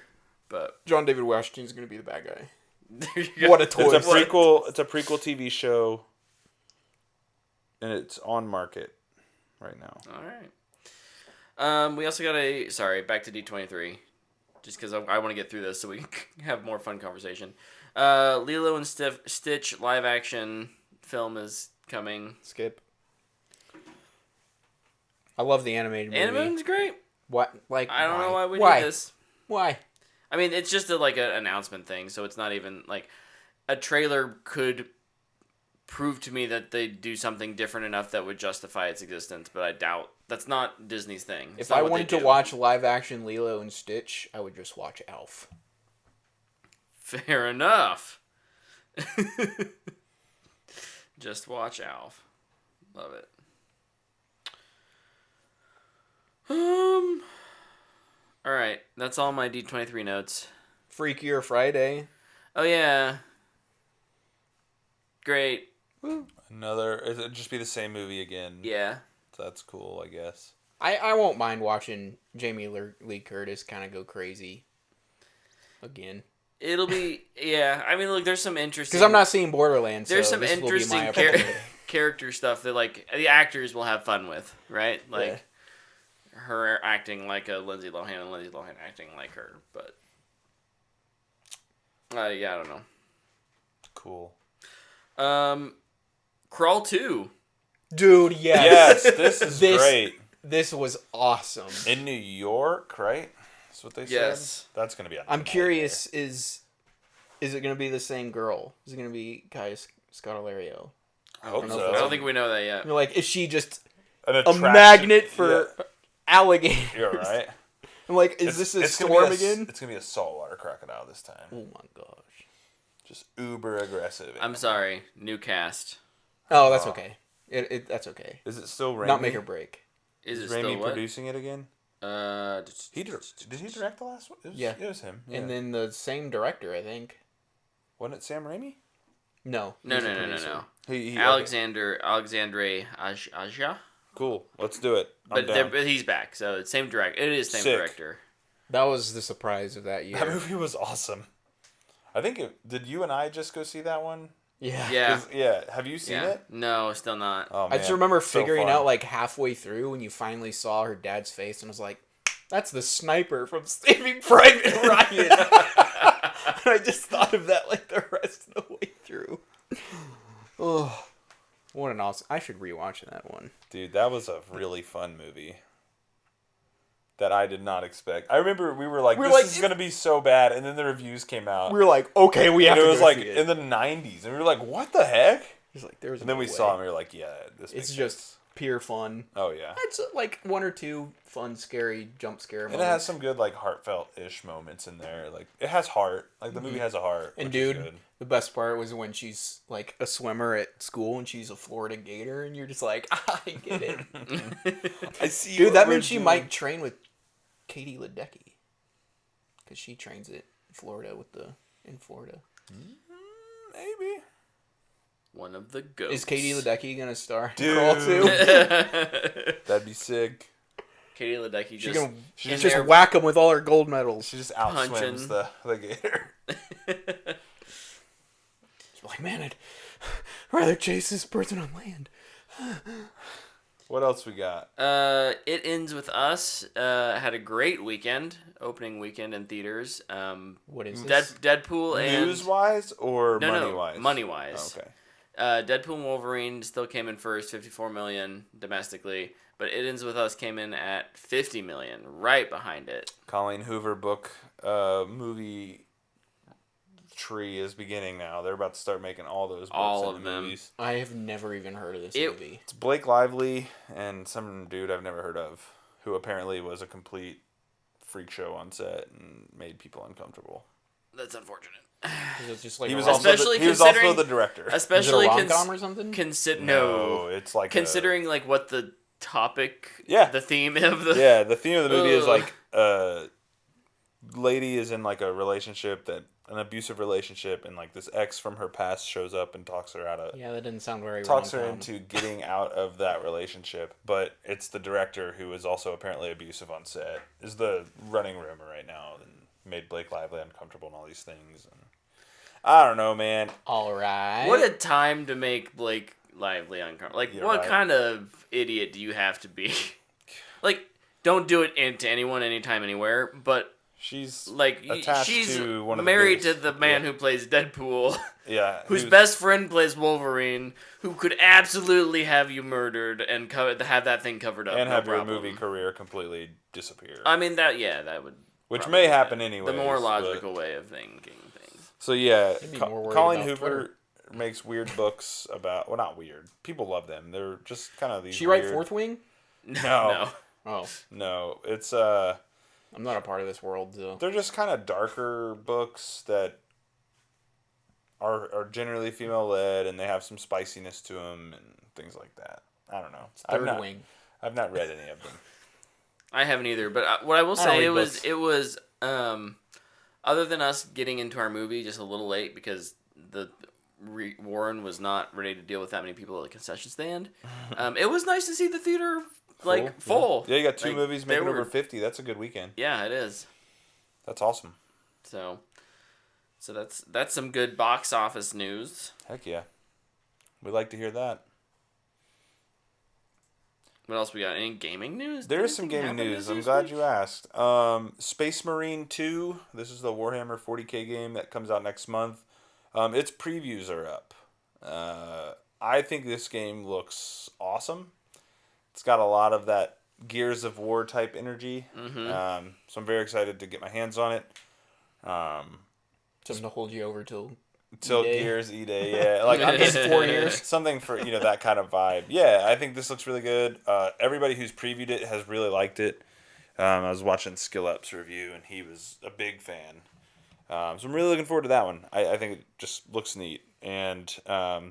but John David Washington's gonna be the bad guy. there you go. What a It's twist. a prequel. It's a prequel TV show, and it's on market right now. All right. We also got back to D23, just because I want to get through this so we can have more fun conversation. Lilo and Stitch live action film is coming. Skip. I love the animated movie. Animation's great. What? Like I don't know why we Why? need this. Why? I mean, it's just an announcement thing, so it's not even like a trailer could prove to me that they do something different enough that would justify its existence, but I doubt that's not Disney's thing. It's If not I what wanted they to do. watch live action Lilo and Stitch, I would just watch Elf. Fair enough. Just watch Alf. Love it. All right, that's all my D23 notes. Freakier Friday. Oh yeah. Great. It'd just be the same movie again. Yeah. So that's cool, I guess. I won't mind watching Jamie Lee Curtis kind of go crazy again. It'll be yeah. I mean, look, there's some interesting. Because I'm not seeing Borderlands. There's so some this will be my interesting opportunity. character stuff that like the actors will have fun with, right? Like Yeah. her acting like a Lindsay Lohan and Lindsay Lohan acting like her, but yeah, I don't know. Cool. Crawl 2. Dude, yes. Yes, this is great. This was awesome. In New York, right? That's what they Yes. said. That's gonna be. I'm curious. Is it going to be the same girl? Is it going to be Kaya Scodelario? I hope I don't know so. if I don't think we know that yet. You're like, is she just An a attraction- magnet for alligators? Yeah, you're right. I'm like, is this a gonna storm be again? It's gonna be a saltwater crocodile this time. Oh my gosh. Just uber aggressive. I'm sorry. New cast. Oh, that's okay. That's okay. Is it still Raimi? Not make or break. Is it Is still Raimi what? producing it again? Did he direct the last one? Yeah. It was him. Yeah. And then the same director, I think. Wasn't it Sam Raimi? No. No. he's the producer. He Alexandre Aja. Cool. Let's do it. I'm But, down. but he's back, so it's same director. It is same Sick. director. That was the surprise of that year. That movie was awesome. I think did you and I just go see that one? Yeah. Yeah. 'Cause- yeah. Have you seen Yeah. it? No, still not. Oh, I just man. remember So figuring fun. out like halfway through when you finally saw her dad's face and I was like, That's the sniper from Saving Private Ryan. And I just thought of that like the rest of the way through. Oh, what an awesome! I should rewatch that one. Dude, that was a really fun movie that I did not expect. I remember we were like, this is going to be so bad, and then the reviews came out. We were like, okay, we have to go see it. And it was like in the 90s, and we were like, what the heck? He's like, there's and then we saw it, and we were like, yeah, this makes it's sense. just pure fun. Oh, yeah. It's like one or two fun, scary jump scare moments. And it has some good, like, heartfelt-ish moments in there. Like, it has heart. Like, the movie has a heart. And dude, the best part was when she's like a swimmer at school and she's a Florida Gator, and you're just like, I get it. I see. Dude, that means she might train with Katie Ledecky, because she trains at Florida in Florida. Maybe. One of the ghosts. Is Katie Ledecky gonna star Dude. Crawl 2? That'd be sick. Katie Ledecky She's just gonna in just there whack him with all her gold medals. She just outswims punching. the gator. She's like, man, I'd rather chase this person on land. What else we got? It Ends With Us had a great opening weekend in theaters. What is this? Deadpool and News-wise or no, money-wise? Money-wise. Oh, okay. Deadpool and Wolverine still came in first, 54 million domestically, but It Ends With Us came in at 50 million, right behind it. Colleen Hoover book movie tree is beginning now. They're about to start making all those books All into of them. movies. I have never even heard of this movie. It's Blake Lively and some dude I've never heard of, who apparently was a complete freak show on set and made people uncomfortable. That's unfortunate. Is it just like He a was rom- also the director. is it a Especially rom-com or something? No, it's like considering like what the topic, Yeah. the theme of the the theme of the movie is like lady is in like a relationship an abusive relationship, and like this ex from her past shows up and talks her out of Yeah, that didn't sound very talks her rom-com. into getting out of that relationship, but it's the director who is also apparently abusive on set is the running rumor right now, and made Blake Lively uncomfortable and all these things. And I don't know, man. All right. What a time to make Blake Lively uncomfortable. Like, You're what right. kind of idiot do you have to be? Like, don't do it to anyone, anytime, anywhere. But She's like, attached she's to one of married the to the man who plays Deadpool, yeah, whose best friend plays Wolverine, who could absolutely have you murdered and have that thing covered up and no have your problem. movie career completely disappear. I mean that would. Which probably may be happen the anyways, more but- logical way of thinking things. So yeah, I'd be more worried Colleen about Hoover Twitter. makes weird books about, well, not weird. People love them. They're just kind of these. She write weird... Fourth Wing? No. Oh, No, it's I'm not a part of this world, so. they're just kind of darker books that are generally female led, and they have some spiciness to them and things like that. I don't know. Third Wing. I've not read any of them. I haven't either, but what I will I don't say read it was other than us getting into our movie just a little late because Warren was not ready to deal with that many people at the concession stand. It was nice to see the theater full. Yeah, you got two Like, movies they making were- over 50. That's a good weekend. Yeah, it is. That's awesome. So that's some good box office news. Heck yeah. We like to hear that. What else we got? Any gaming news? There is some gaming news. I'm glad you asked. Space Marine 2. This is the Warhammer 40k game that comes out next month. Its previews are up. I think this game looks awesome. It's got a lot of that Gears of War type energy. Mm-hmm. So I'm very excited to get my hands on it. Something to hold you over till Till Gears E-Day, yeah. Like I'm just 4 years. something for that kind of vibe. Yeah, I think this looks really good. Everybody who's previewed it has really liked it. I was watching Skill Up's review, and he was a big fan. So I'm really looking forward to that one. I think it just looks neat, and I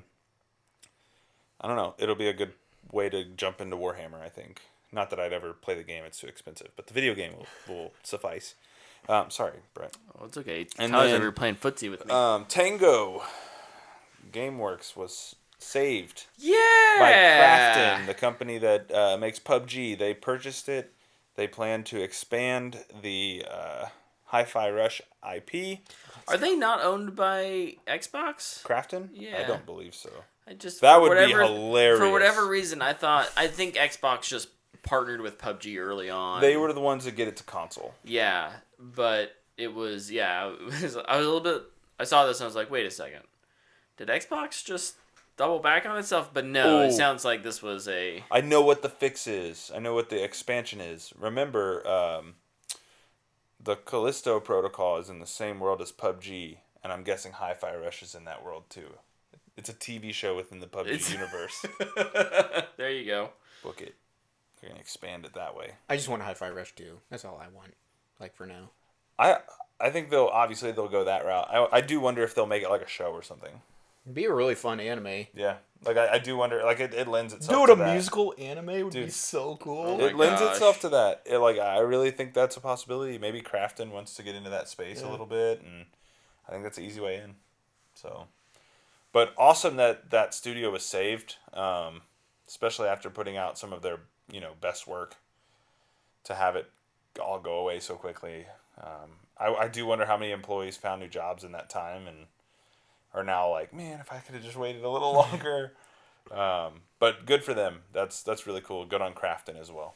don't know. It'll be a good way to jump into Warhammer, I think. Not that I'd ever play the game; it's too expensive. But the video game will suffice. Sorry, Brett. Oh, it's okay. And Tyler's then, over playing footsie with me. Tango GameWorks was saved yeah. by Krafton, the company that makes PUBG. They purchased it. They plan to expand the Hi-Fi Rush IP. Are they not owned by Xbox? Krafton? Yeah. I don't believe so. I just That for would be whatever- hilarious. For whatever reason, I think Xbox just partnered with PUBG early on. They were the ones that get it to console. Yeah, but it was I was a little bit. I saw this and I was like, wait a second, did Xbox just double back on itself? But no, it sounds like this was a. I know what the fix is. I know what the expansion is. Remember, the Callisto Protocol is in the same world as PUBG, and I'm guessing Hi-Fi Rush is in that world too. It's a TV show within the PUBG universe. There you go. Book it. They're gonna expand it that way. I just want Hi-Fi Rush 2. That's all I want. Like for now. I think they'll go that route. I do wonder if they'll make it like a show or something. It'd be a really fun anime. Yeah, like I do wonder. Like it lends itself. Dude, to a that. musical anime would be so cool. Oh It lends gosh. itself to that. I really think that's a possibility. Maybe Crafton wants to get into that space a little bit, and I think that's an easy way in. So, but awesome that studio was saved, especially after putting out some of their best work. To have it all go away so quickly, I do wonder how many employees found new jobs in that time and are now like, man, if I could have just waited a little longer. But good for them. That's really cool. Good on Crafton as well.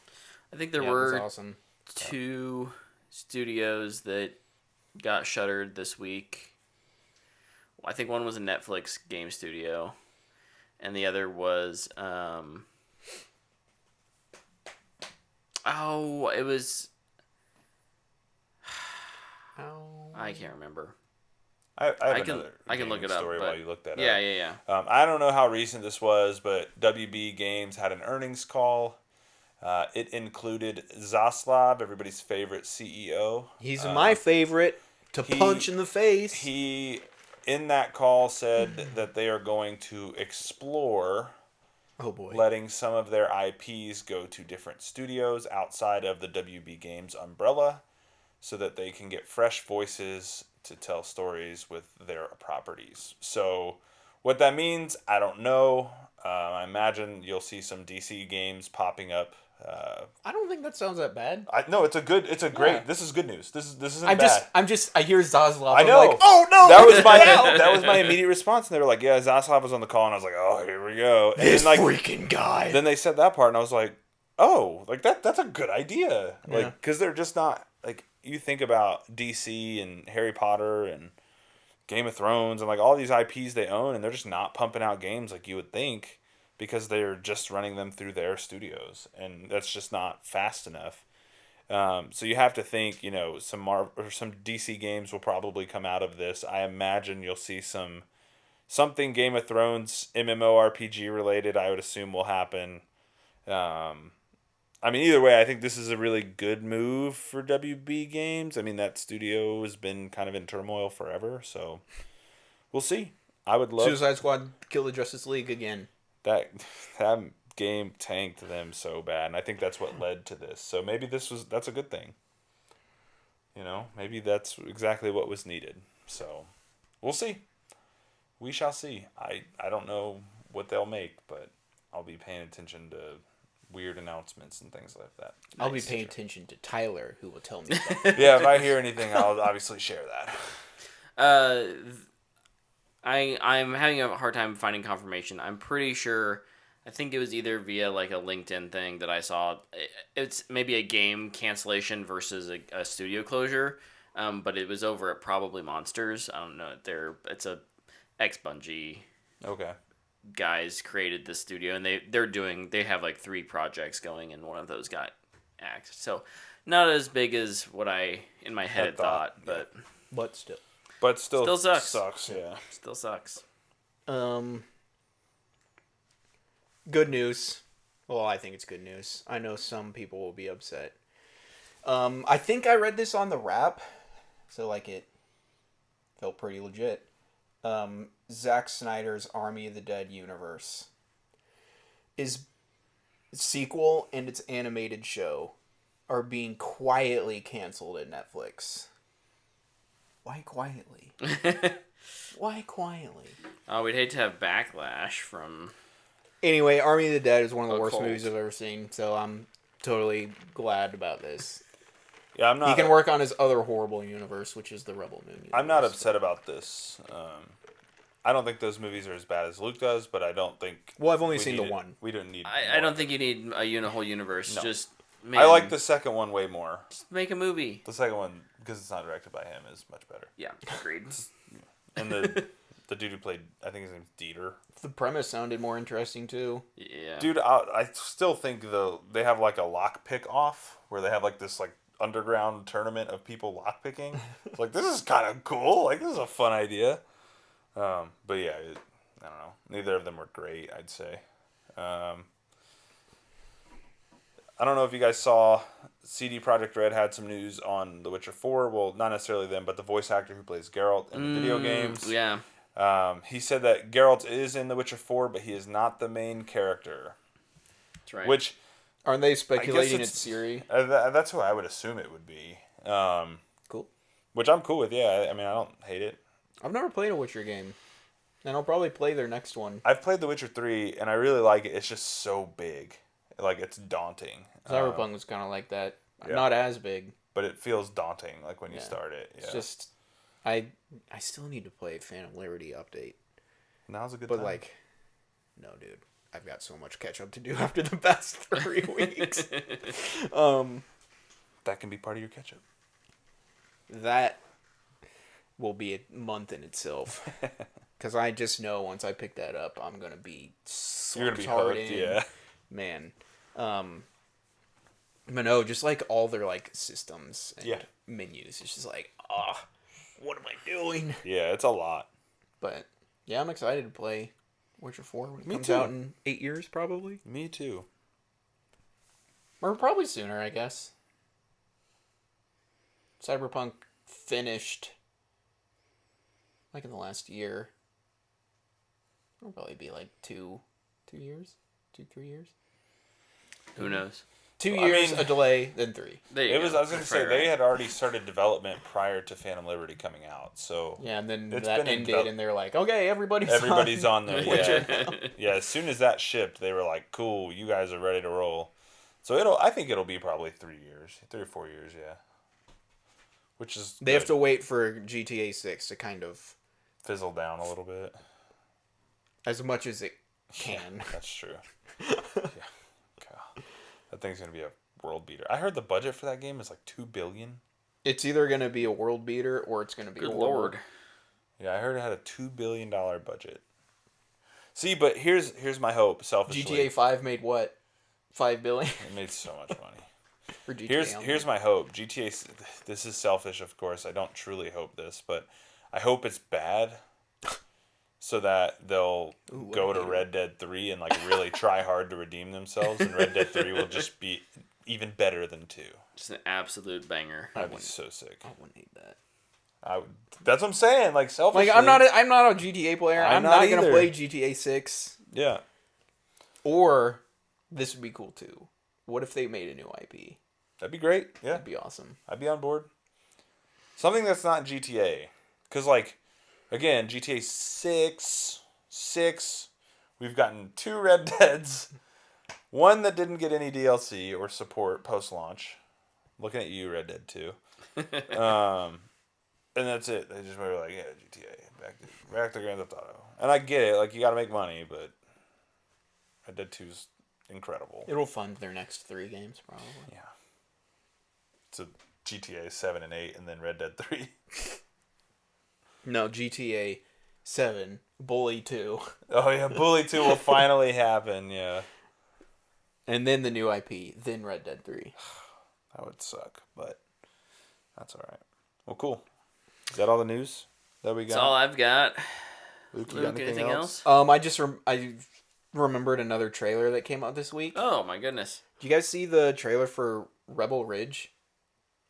I think there Yeah, were that's awesome. 2 studios that got shuttered this week. I think one was a Netflix game studio, and the other was it was I can't remember. I can look it up. Story But while you look that yeah, up. yeah. I don't know how recent this was, but WB Games had an earnings call. It included Zaslav, everybody's favorite CEO. He's my favorite to punch in the face. He, in that call, said that they are going to explore letting some of their IPs go to different studios outside of the WB Games umbrella so that they can get fresh voices to tell stories with their properties. So what that means, I don't know. I imagine you'll see some DC games popping up. I don't think that sounds that bad. It's a great. This is good news. This isn't I bad. hear Zaslav. I know. I'm like, oh no! That was my immediate response, and they were like, "Yeah, Zaslav was on the call," and I was like, "Oh, here we go." And This then, freaking guy. Then they said that part, and I was like, "Oh, like that's a good idea." Like, because they're just not like you think about DC and Harry Potter and Game of Thrones and like all these IPs they own, and they're just not pumping out games like you would think because they're just running them through their studios, and that's just not fast enough. So you have to think, some DC games will probably come out of this. I imagine you'll see something Game of Thrones MMORPG related. I would assume will happen. Either way, I think this is a really good move for WB Games. That studio has been kind of in turmoil forever, so we'll see. I would love Suicide Squad kill the Justice League again. that game tanked them so bad, and I think that's what led to this. So maybe that's a good thing. Maybe that's exactly what was needed. So we'll see. We shall see. I don't know what they'll make, but I'll be paying attention to weird announcements and things like that. I'll be paying attention to Tyler, who will tell me about it. Yeah, if I hear anything, I'll obviously share that. I'm having a hard time finding confirmation. I'm pretty sure. I think it was either via like a LinkedIn thing that I saw. It's maybe a game cancellation versus a studio closure, but it was over at Probably Monsters. I don't know. It's a ex-Bungie Okay. guys created this studio, and they have like 3 projects going, and one of those got axed. So not as big as what I in my head had thought, but still. But still sucks. Sucks, yeah. Still sucks. Good news. Well, I think it's good news. I know some people will be upset. I think I read this on the Wrap, so it felt pretty legit. Zack Snyder's Army of the Dead universe is sequel and its animated show are being quietly canceled at Netflix. Why quietly? Why quietly? Oh, we'd hate to have backlash from. Anyway, Army of the Dead is one of the worst cult. movies I've ever seen, so I'm totally glad about this. Yeah, I'm not. He can work on his other horrible universe, which is the Rebel Moon universe. I'm not upset about this. I don't think those movies are as bad as Luke does, but I don't think. Well, I've only we seen the need it. one. We don't need. I more. don't think you need a whole universe. No. Just man, I like the second one way more. Just make a movie. The second one, because it's not directed by him, is much better. Yeah, agreed. And the dude who played, I think his name's Dieter. The premise sounded more interesting too. Yeah, Dude, I still think they have like a lockpick off where they have like this like underground tournament of people lockpicking. It's like, this is kind of cool. Like, this is a fun idea. But yeah, I don't know. Neither of them were great, I'd say. I don't know if you guys saw CD Projekt Red had some news on The Witcher 4. Well, not necessarily them, but the voice actor who plays Geralt in the video games. Yeah. He said that Geralt is in The Witcher 4, but he is not the main character. That's right. Which aren't they speculating it's- it's Ciri? That's who I would assume it would be. Cool. Which I'm cool with, yeah. I mean, I don't hate it. I've never played a Witcher game, and I'll probably play their next one. I've played The Witcher 3, and I really like it. It's just so big. Like, it's daunting. Cyberpunk was kind of like that. yeah. Not as big. But it feels daunting, like, when you Yeah. start it. Yeah. It's just I still need to play Phantom Liberty update. Now's a good But time. like, no, dude, I've got so much catch up to do after the past 3 weeks. That can be part of your catch-up. That will be a month in itself. Because I just know once I pick that up, I'm gonna be You're going to be hard hooked, in. yeah. Man. But no, just like all their like systems and Yeah. menus. It's just like, what am I doing? Yeah, it's a lot. But yeah, I'm excited to play Witcher 4 when it Me comes too. out in 8 years, probably. Me too. Or probably sooner, I guess. Cyberpunk finished like in the last year. It'll probably be like 2 years, 3 years. Who knows? 2 Well, I years, mean- a delay, then 3. There you It go. was. I was going to That's say, right, they right. had already started development prior to Phantom Liberty coming out. So Yeah, and then It's that been in ended, develop- and they're like, okay, everybody's on there. Witcher. Yeah. Yeah, as soon as that shipped, they were like, cool, you guys are ready to roll. So I think it'll be probably 3 years. 3 or 4 years, yeah. Which is They have good. to wait for GTA 6 to kind of, Fizzle down a little bit. as much as it can. That's true. Yeah. God. That thing's going to be a world beater. I heard the budget for that game is like $2 billion. It's either going to be a world beater or it's going to be Good horrible. lord. Yeah, I heard it had a $2 billion budget. See, but here's my hope, selfishly. GTA 5 made what? 5 billion It made so much money. for GTA. Here's my hope. GTA. This is selfish, of course. I don't truly hope this, but I hope it's bad, so that they'll what go a to hater. Red Dead 3 and like really try hard to redeem themselves, and Red Dead 3 will just be even better than 2. Just an absolute banger. I'd be so sick. I wouldn't hate that. That's what I'm saying. Like selfishly. Like I'm not a GTA player. I'm I'm not not going to either. play GTA 6. Yeah. Or this would be cool too. What if they made a new IP? That'd be great. Yeah. That'd be awesome. I'd be on board. Something that's not GTA. Because, like, again, GTA 6, we've gotten 2 Red Deads, 1 that didn't get any DLC or support post-launch. Looking at you, Red Dead 2. And that's it. They just were like, yeah, GTA, back to Grand Theft Auto. And I get it. Like, you gotta make money, but Red Dead 2's incredible. It'll fund their next 3 games probably. Yeah. So GTA 7 and 8, and then Red Dead 3. No, GTA 7, Bully 2, Oh yeah, Bully 2 will finally happen, yeah. and then the new IP, then Red Dead 3. That would suck, but that's alright. Well, cool. Is that all the news that we got? That's all I've got. Luke, you Luke, got anything else? I remembered another trailer that came out this week. Oh my goodness. Did you guys see the trailer for Rebel Ridge?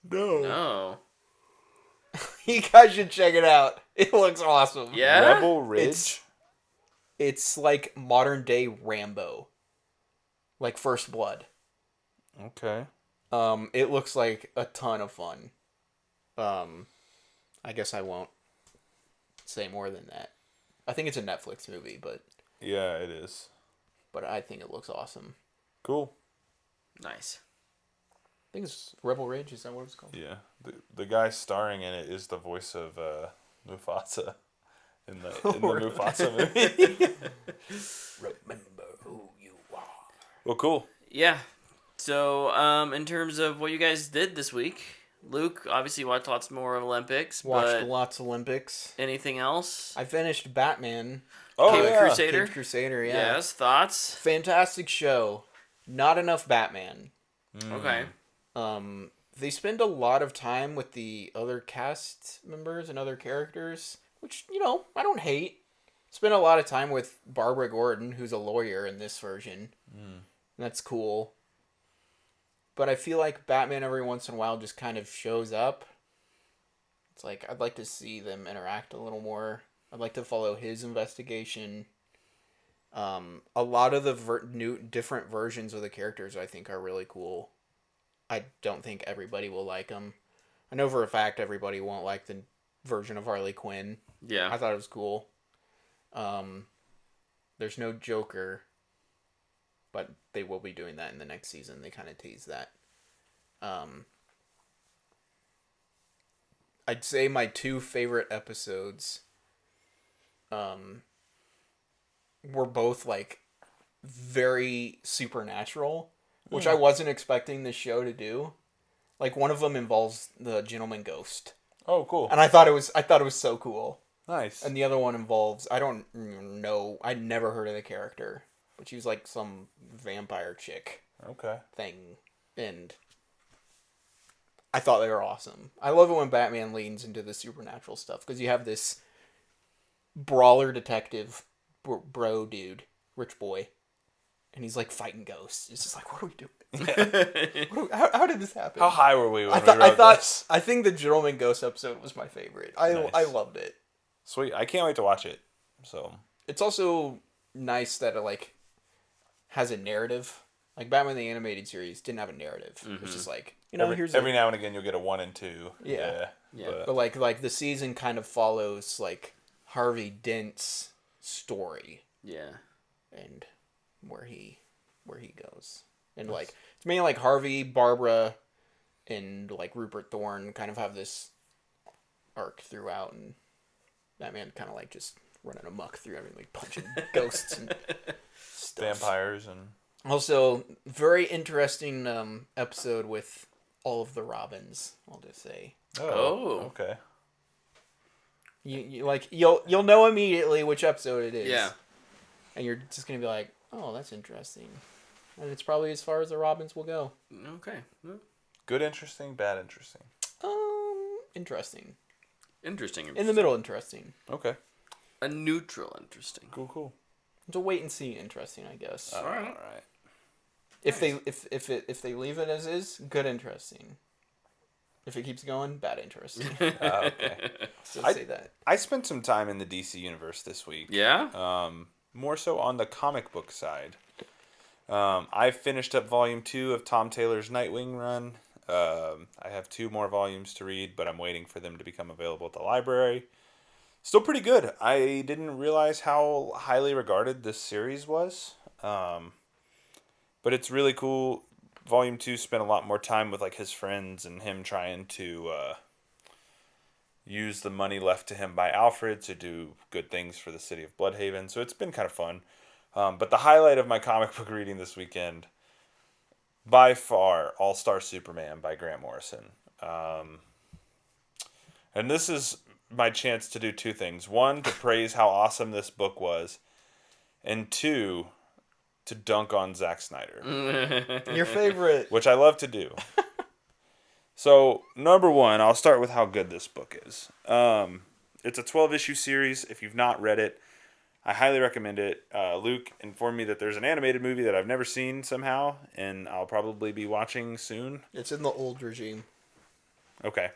No. No. You guys should check it out. It looks awesome. Yeah? Rebel Ridge? It's like modern day Rambo. Like First Blood. Okay. It looks like a ton of fun. I guess I won't say more than that. I think it's a Netflix movie, but Yeah, it is. I think it looks awesome. Cool. Nice. I think it's Rebel Ridge. Is that what it's called? Yeah. The guy starring in it is the voice of Mufasa in the Mufasa movie. Remember who you are. Well, cool. Yeah. So, in terms of what you guys did this week, Luke obviously watched lots more Olympics. Watched but lots of Olympics. anything else? I finished Batman. Oh, Caped yeah. Crusader. Caped Crusader, yeah. Yes. Thoughts? Fantastic show. Not enough Batman. Okay. They spend a lot of time with the other cast members and other characters, which, I don't hate. Spend a lot of time with Barbara Gordon, who's a lawyer in this version. That's cool. But I feel like Batman every once in a while just kind of shows up. It's like, I'd like to see them interact a little more. I'd like to follow his investigation. A lot of the new different versions of the characters I think are really cool. I don't think everybody will like them. I know for a fact everybody won't like the version of Harley Quinn. Yeah. I thought it was cool. There's no Joker, but they will be doing that in the next season. They kind of tease that. I'd say my two favorite episodes were both like very supernatural, which I wasn't expecting this show to do. Like one of them involves the Gentleman Ghost, Oh, cool. and I thought it was so cool. Nice. And the other one involves, I don't know, I'd never heard of the character, but she was like some vampire chick Okay. thing, and I thought they were awesome. I love it when Batman leans into the supernatural stuff, because you have this brawler detective bro dude, rich boy, and he's like fighting ghosts. It's just like, what are we doing? How did this happen? How high were we when I we wrote this? I think the Gentleman Ghost episode was my favorite. I loved it. Sweet. I can't wait to watch it. So It's also nice that it like has a narrative. Like Batman the Animated Series didn't have a narrative. It's just like, every now and again you'll get a 1 and 2. Yeah. Yeah. but like the season kind of follows like Harvey Dent's story Yeah. and where he goes. And like it's mainly like Harvey, Barbara, and like Rupert Thorne kind of have this arc throughout, and Batman kind of like just running amok through everything, like punching ghosts and stuff. Vampires and Also, very interesting episode with all of the Robins. I'll just say Oh. Okay. you like you'll know immediately which episode it is. Yeah. And you're just gonna be like, oh, that's interesting, and it's probably as far as the Robins will go. Okay. Good, interesting, bad, interesting. Interesting. Interesting. In the middle, interesting. Okay. A neutral interesting. Cool. It's a wait and see interesting, I guess. All right. If they leave it as is, good interesting. If it keeps going, bad interesting. Okay. So say that. I spent some time in the DC universe this week. Yeah? More so on the comic book side. I finished up volume 2 of Tom Taylor's Nightwing run. I have 2 more volumes to read, but I'm waiting for them to become available at the library. Still pretty good. I didn't realize how highly regarded this series was. But it's really cool. Volume 2 spent a lot more time with like his friends and him trying to use the money left to him by Alfred to do good things for the city of Bloodhaven. So it's been kind of fun. But the highlight of my comic book reading this weekend, by far, All-Star Superman by Grant Morrison. And this is my chance to do 2 things. 1, to praise how awesome this book was. And 2, to dunk on Zack Snyder. Your favorite. Which I love to do. So, number 1, I'll start with how good this book is. It's a 12-issue series. If you've not read it, I highly recommend it. Luke informed me that there's an animated movie that I've never seen somehow, and I'll probably be watching soon. It's in the old regime. Okay.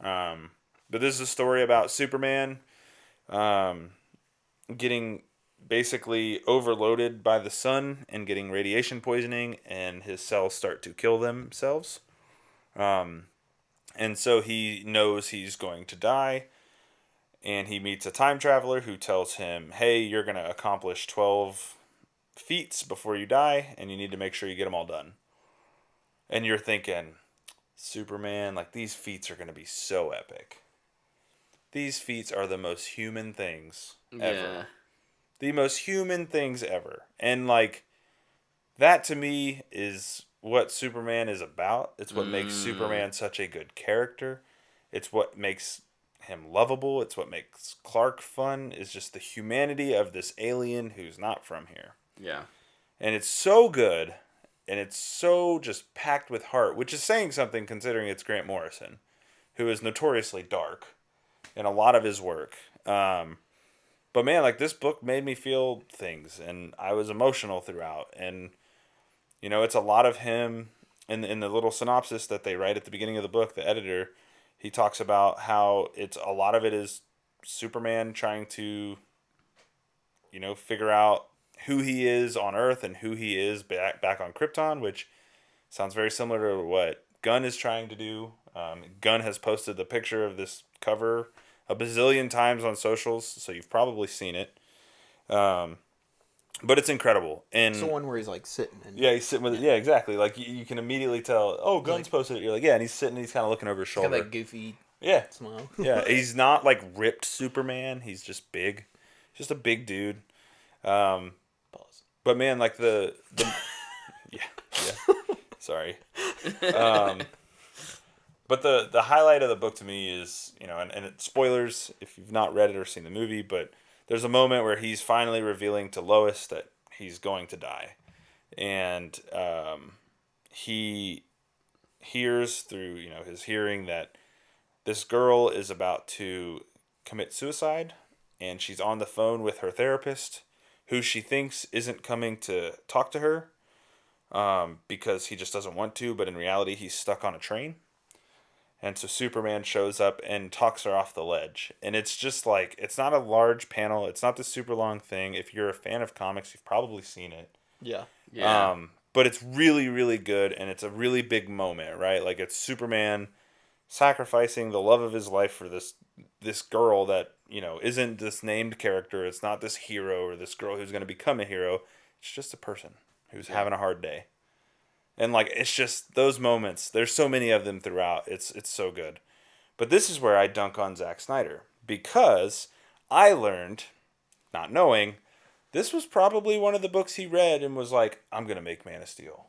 But this is a story about Superman getting basically overloaded by the sun and getting radiation poisoning, and his cells start to kill themselves. And so he knows he's going to die, and he meets a time traveler who tells him, hey, you're going to accomplish 12 feats before you die, and you need to make sure you get them all done. And you're thinking, Superman, like these feats are going to be so epic. these feats are the most human things Yeah. ever. The most human things ever. And, like, that to me is what Superman is about. It's what makes Superman such a good character. It's what makes him lovable. It's what makes Clark fun, is just the humanity of this alien who's not from here. Yeah. And it's so good, and it's so just packed with heart, which is saying something considering it's Grant Morrison, who is notoriously dark in a lot of his work. But man, like, this book made me feel things, and I was emotional throughout. And, you know, it's a lot of him in the little synopsis that they write at the beginning of the book. The editor, he talks about how a lot of it is Superman trying to, you know, figure out who he is on Earth and who he is back on Krypton, which sounds very similar to what Gunn is trying to do. Gunn has posted the picture of this cover a bazillion times on socials, so you've probably seen it. But it's incredible. And It's the one where he's like sitting. And, yeah, he's sitting with it. Yeah, exactly. Like, you can immediately tell, oh, Gunn's like, posted it. You're like, yeah, and he's sitting, he's kind of looking over his he's got shoulder. that goofy Yeah. smile. Yeah, he's not like ripped Superman. He's just big. Just a big dude. Pause. But man, like the yeah. Sorry. But the highlight of the book to me is, you know, and it's spoilers if you've not read it or seen the movie, but there's a moment where he's finally revealing to Lois that he's going to die. And he hears through, you know, his hearing that this girl is about to commit suicide, and she's on the phone with her therapist, who she thinks isn't coming to talk to her because he just doesn't want to, but in reality he's stuck on a train. And so Superman shows up and talks her off the ledge. And it's just like, it's not a large panel. It's not this super long thing. If you're a fan of comics, you've probably seen it. Yeah. Yeah. But it's really, really good. And it's a really big moment, right? Like, it's Superman sacrificing the love of his life for this girl that, you know, isn't this named character. It's not this hero or this girl who's going to become a hero. It's just a person who's having a hard day. And, like, it's just those moments. There's so many of them throughout. It's so good. But this is where I dunk on Zack Snyder. Because I learned, not knowing, this was probably one of the books he read and was like, I'm going to make Man of Steel.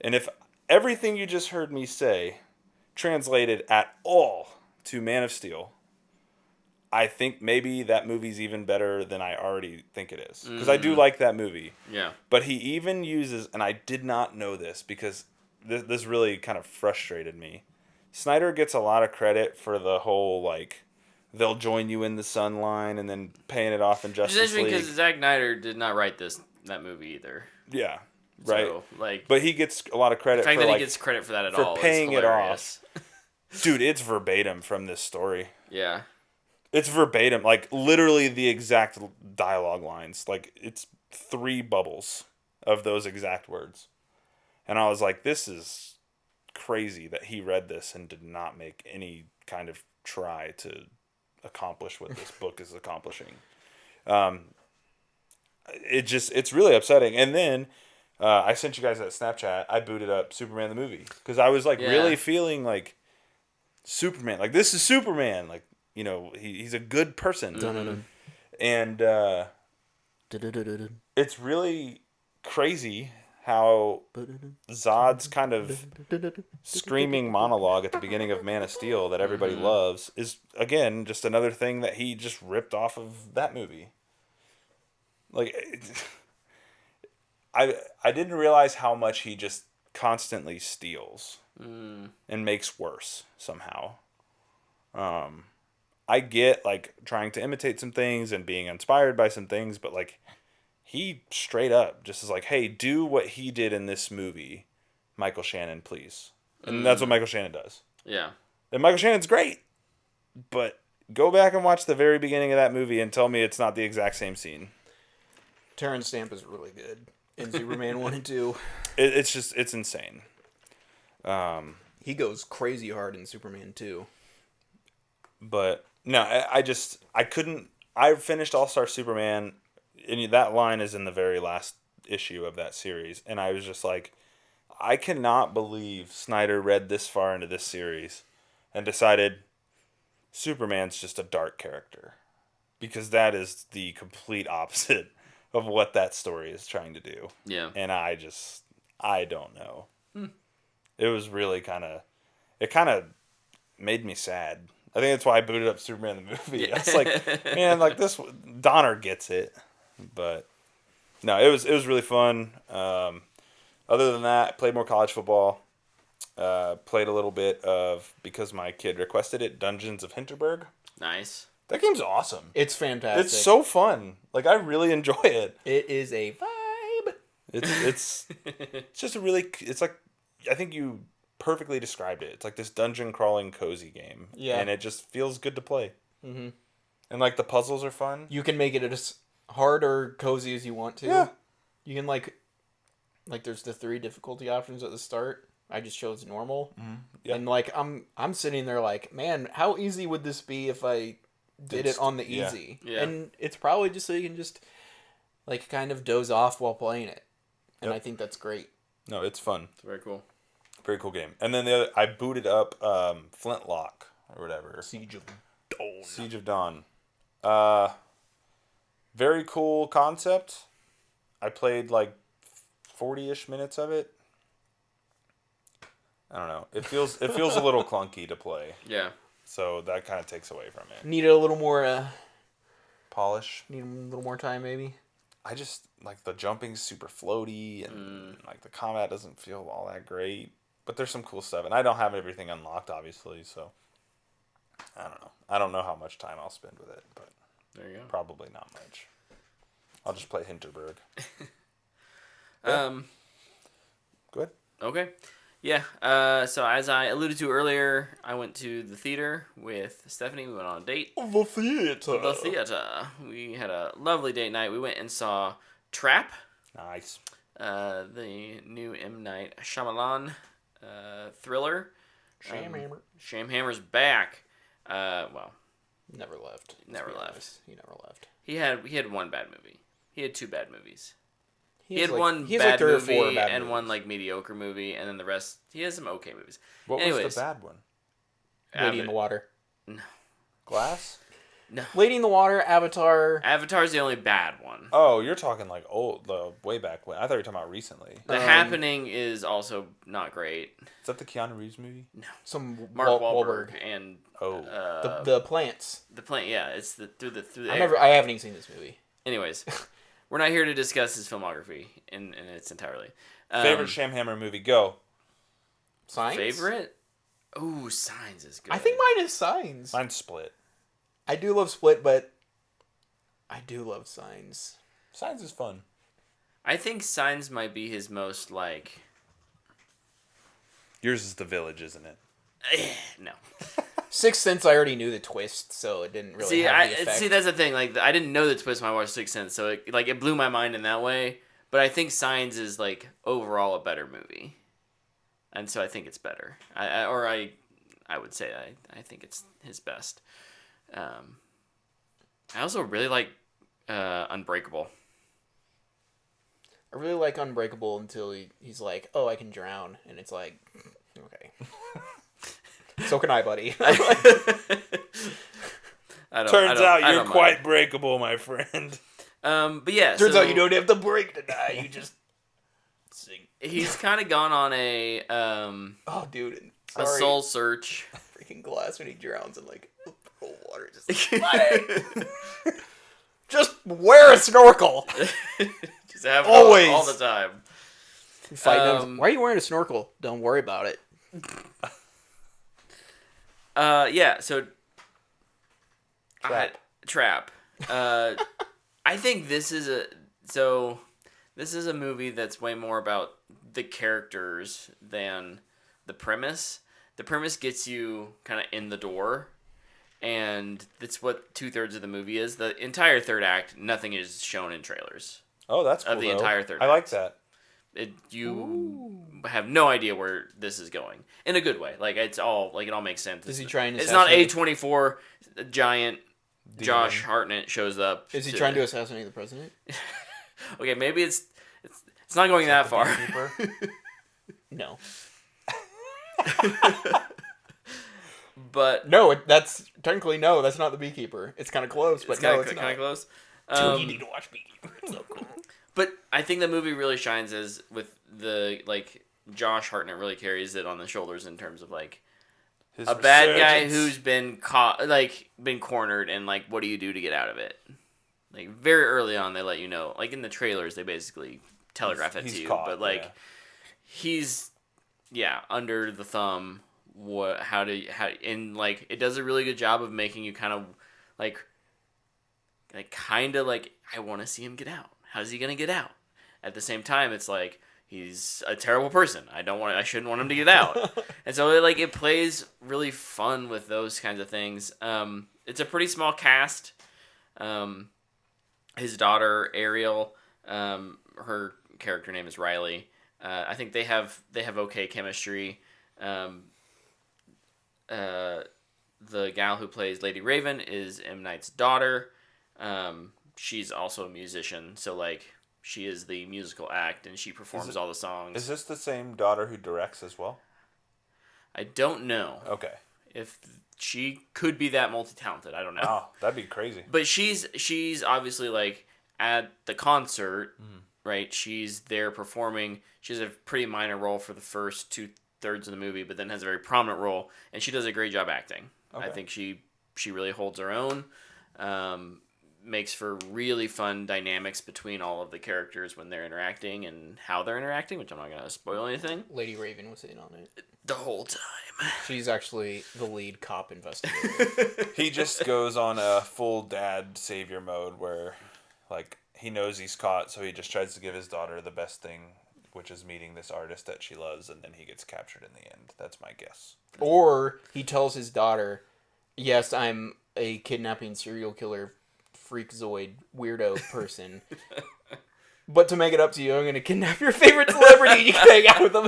And if everything you just heard me say translated at all to Man of Steel, I think maybe that movie's even better than I already think it is. Because I do like that movie. Yeah. But he even uses, and I did not know this because this really kind of frustrated me. Snyder gets a lot of credit for the whole, like, they'll join you in the sun line and then paying it off in Justice It's interesting League. because Zack Snyder did not write that movie either. Yeah, right. So, like, but he gets a lot of credit the fact for, that like, he gets credit for that at for all paying is it hilarious. off. Dude, it's verbatim from this story. Yeah. It's verbatim, like, literally the exact dialogue lines. Like, it's 3 bubbles of those exact words. And I was like, this is crazy that he read this and did not make any kind of try to accomplish what this book is accomplishing. It's really upsetting. And then I sent you guys that Snapchat. I booted up Superman the movie because I was, like, really feeling like Superman. Like, this is Superman. Like, you know, he's a good person. Mm-hmm. And it's really crazy how Zod's kind of screaming monologue at the beginning of Man of Steel that everybody loves is, again, just another thing that he just ripped off of that movie. Like, I didn't realize how much he just constantly steals and makes worse somehow. I get, like, trying to imitate some things and being inspired by some things, but, like, he straight up just is like, hey, do what he did in this movie, Michael Shannon, please. And that's what Michael Shannon does. Yeah. And Michael Shannon's great, but go back and watch the very beginning of that movie and tell me it's not the exact same scene. Terrence Stamp is really good in Superman 1 and 2. It's insane. He goes crazy hard in Superman 2. But no, I couldn't. I finished All-Star Superman, and that line is in the very last issue of that series, and I was just like, I cannot believe Snyder read this far into this series and decided Superman's just a dark character. Because that is the complete opposite of what that story is trying to do. Yeah. And I don't know. It was really it kind of made me sad. I think that's why I booted up Superman the movie. I was like, man, like this, Donner gets it. But no, it was really fun. Other than that, I played more college football. Played a little bit of, because my kid requested it, Dungeons of Hinterberg. Nice. That game's awesome. It's fantastic. It's so fun. Like, I really enjoy it. It is a vibe. It's just a really, it's like, I think you perfectly described it. It's like this dungeon crawling cozy game. Yeah. And it just feels good to play. Mm-hmm. And like the puzzles are fun. You can make it as hard or cozy as you want to. Yeah. You can like there's the 3 difficulty options at the start. I just chose normal. Mm-hmm. Yeah. And like I'm sitting there like, man, how easy would this be if I did it on the easy? Yeah. And it's probably just so you can just like kind of doze off while playing it. And Yep. I think that's great. No, it's fun. It's very cool. Very cool game. And then I booted up Flintlock or whatever. Siege of Dawn. Siege of Dawn. Very cool concept. I played like 40-ish minutes of it. I don't know. It feels a little clunky to play. Yeah. So that kind of takes away from it. Needed a little more Polish. need a little more time maybe. I just like the jumping's super floaty and like the combat doesn't feel all that great. But there's some cool stuff, and I don't have everything unlocked, obviously. So I don't know. I don't know how much time I'll spend with it, but There you go. probably not much. I'll just play Hinterberg. Um. Good. Okay. Yeah. So as I alluded to earlier, I went to the theater with Stephanie. We went on a date. The theater. The theater. We had a lovely date night. We went and saw Trap, Nice. the new M. Night Shyamalan thriller. Shamhammer. Shamhammer's back. Well, Never left. Never To be left. honest. He never left. he had one bad movie. He had 2 bad movies. He has had one he has bad 3 or movie 4 bad and one movies. like mediocre movie, and then the rest. He has some okay movies. What Anyways, was the bad one? Lady in the Water. Glass? Lady in the Water, Avatar. Avatar's the only bad one. Oh, you're talking like way back when. I thought you were talking about recently. The Happening is also not great. Is that the Keanu Reeves movie? Some Mark Wahlberg. Wahlberg and Oh. The plants. the plant. Yeah, it's through the I air. haven't even seen this movie. Anyways, we're not here to discuss his filmography in its entirely. Favorite Shamhammer movie? Go. Signs. Favorite? Ooh, Signs is good. I think mine is Signs. Mine's Split. I do love Split, but I do love Signs. Signs is fun. I think Signs might be his most like. Yours is The Village, isn't it? No. Sixth Sense, I already knew the twist, so it didn't really have the effect. See, that's the thing. Like, I didn't know the twist when I watched Sixth Sense, so it blew my mind in that way. But I think Signs is like overall a better movie, and so I think it's better. I would say I think it's his best. I also really like Unbreakable. I really like Unbreakable until he's like, "Oh, I can drown," and it's like, okay. So can I, buddy. Turns out you're quite breakable, my friend. But yeah. Turns out you don't have to break to die. You just sing. He's kind of gone on a Oh, dude. a Sorry. soul search. Freaking Glass when he drowns in like cold water. Just like, just wear a snorkel. Just have Always. it all the time. Fighting Why are you wearing a snorkel? Don't worry about it. Yeah. So. Trap. I think this is a movie that's way more about the characters than the premise. The premise gets you kind of in the door, and that's what 2/3 of the movie is. The entire third act, nothing is shown in trailers. Oh, that's cool. Of the entire third I like act. that. You have no idea where this is going in a good way. Like it all makes sense. Is he trying to It's not assassinate- A24 giant. Demon. Josh Hartnett shows up. Is he trying to assassinate the president? Okay, maybe it's not going that far. No. But No, that's technically no. That's not the Beekeeper. It's kind of close, but no, it's kind of not. close. Dude, you need to watch Beekeeper. It's so cool. But I think the movie really shines as with the Josh Hartnett really carries it on the shoulders in terms of His a bad guy resurgence. who's been caught, been cornered, and what do you do to get out of it? Very early on, they let you know. In the trailers, they basically telegraph it He's to you. caught, But yeah. he's under the thumb. It does a really good job of making you kind of I want to see him get out. How's he gonna get out? At the same time, it's he's a terrible person. I shouldn't want him to get out. And so it plays really fun with those kinds of things. It's a pretty small cast. His daughter Ariel, her character name is Riley. I think they have okay chemistry. The gal who plays Lady Raven is M. Night's daughter. She's also a musician, so she is the musical act and she performs all the songs. Is this the same daughter who directs as well? I don't know. Okay. If she could be that multi-talented, I don't know. Oh, that'd be crazy. But she's obviously at the concert, right? She's there performing. She has a pretty minor role for the first 2/3 of the movie, but then has a very prominent role, and she does a great job acting. Okay. I think she really holds her own. Makes for really fun dynamics between all of the characters when they're interacting and how they're interacting, which I'm not going to spoil anything. Lady Raven was in on it. The whole time. She's actually the lead cop investigator. He just goes on a full dad savior mode where, he knows he's caught, so he just tries to give his daughter the best thing, which is meeting this artist that she loves, and then he gets captured in the end. That's my guess. Or he tells his daughter, yes, I'm a kidnapping serial killer freakazoid weirdo person. But to make it up to you, I'm going to kidnap your favorite celebrity and you can hang out with them.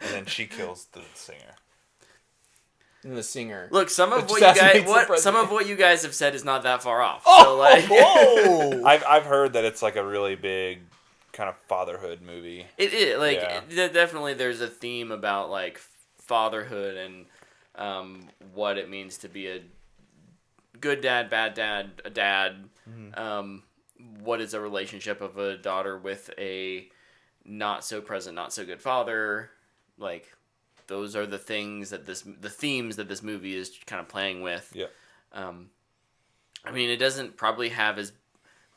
And then she kills the singer. And the singer. Look, some of assassinates the what you guys have said is not that far off. Oh, So whoa! I've heard that it's a really big kind of fatherhood movie. it is Yeah. definitely there's a theme about fatherhood and what it means to be a good dad, bad dad, a dad. What is a relationship of a daughter with a not so present, not so good father? Those are the things that the themes that this movie is kind of playing with. Yeah. I mean, it doesn't probably have as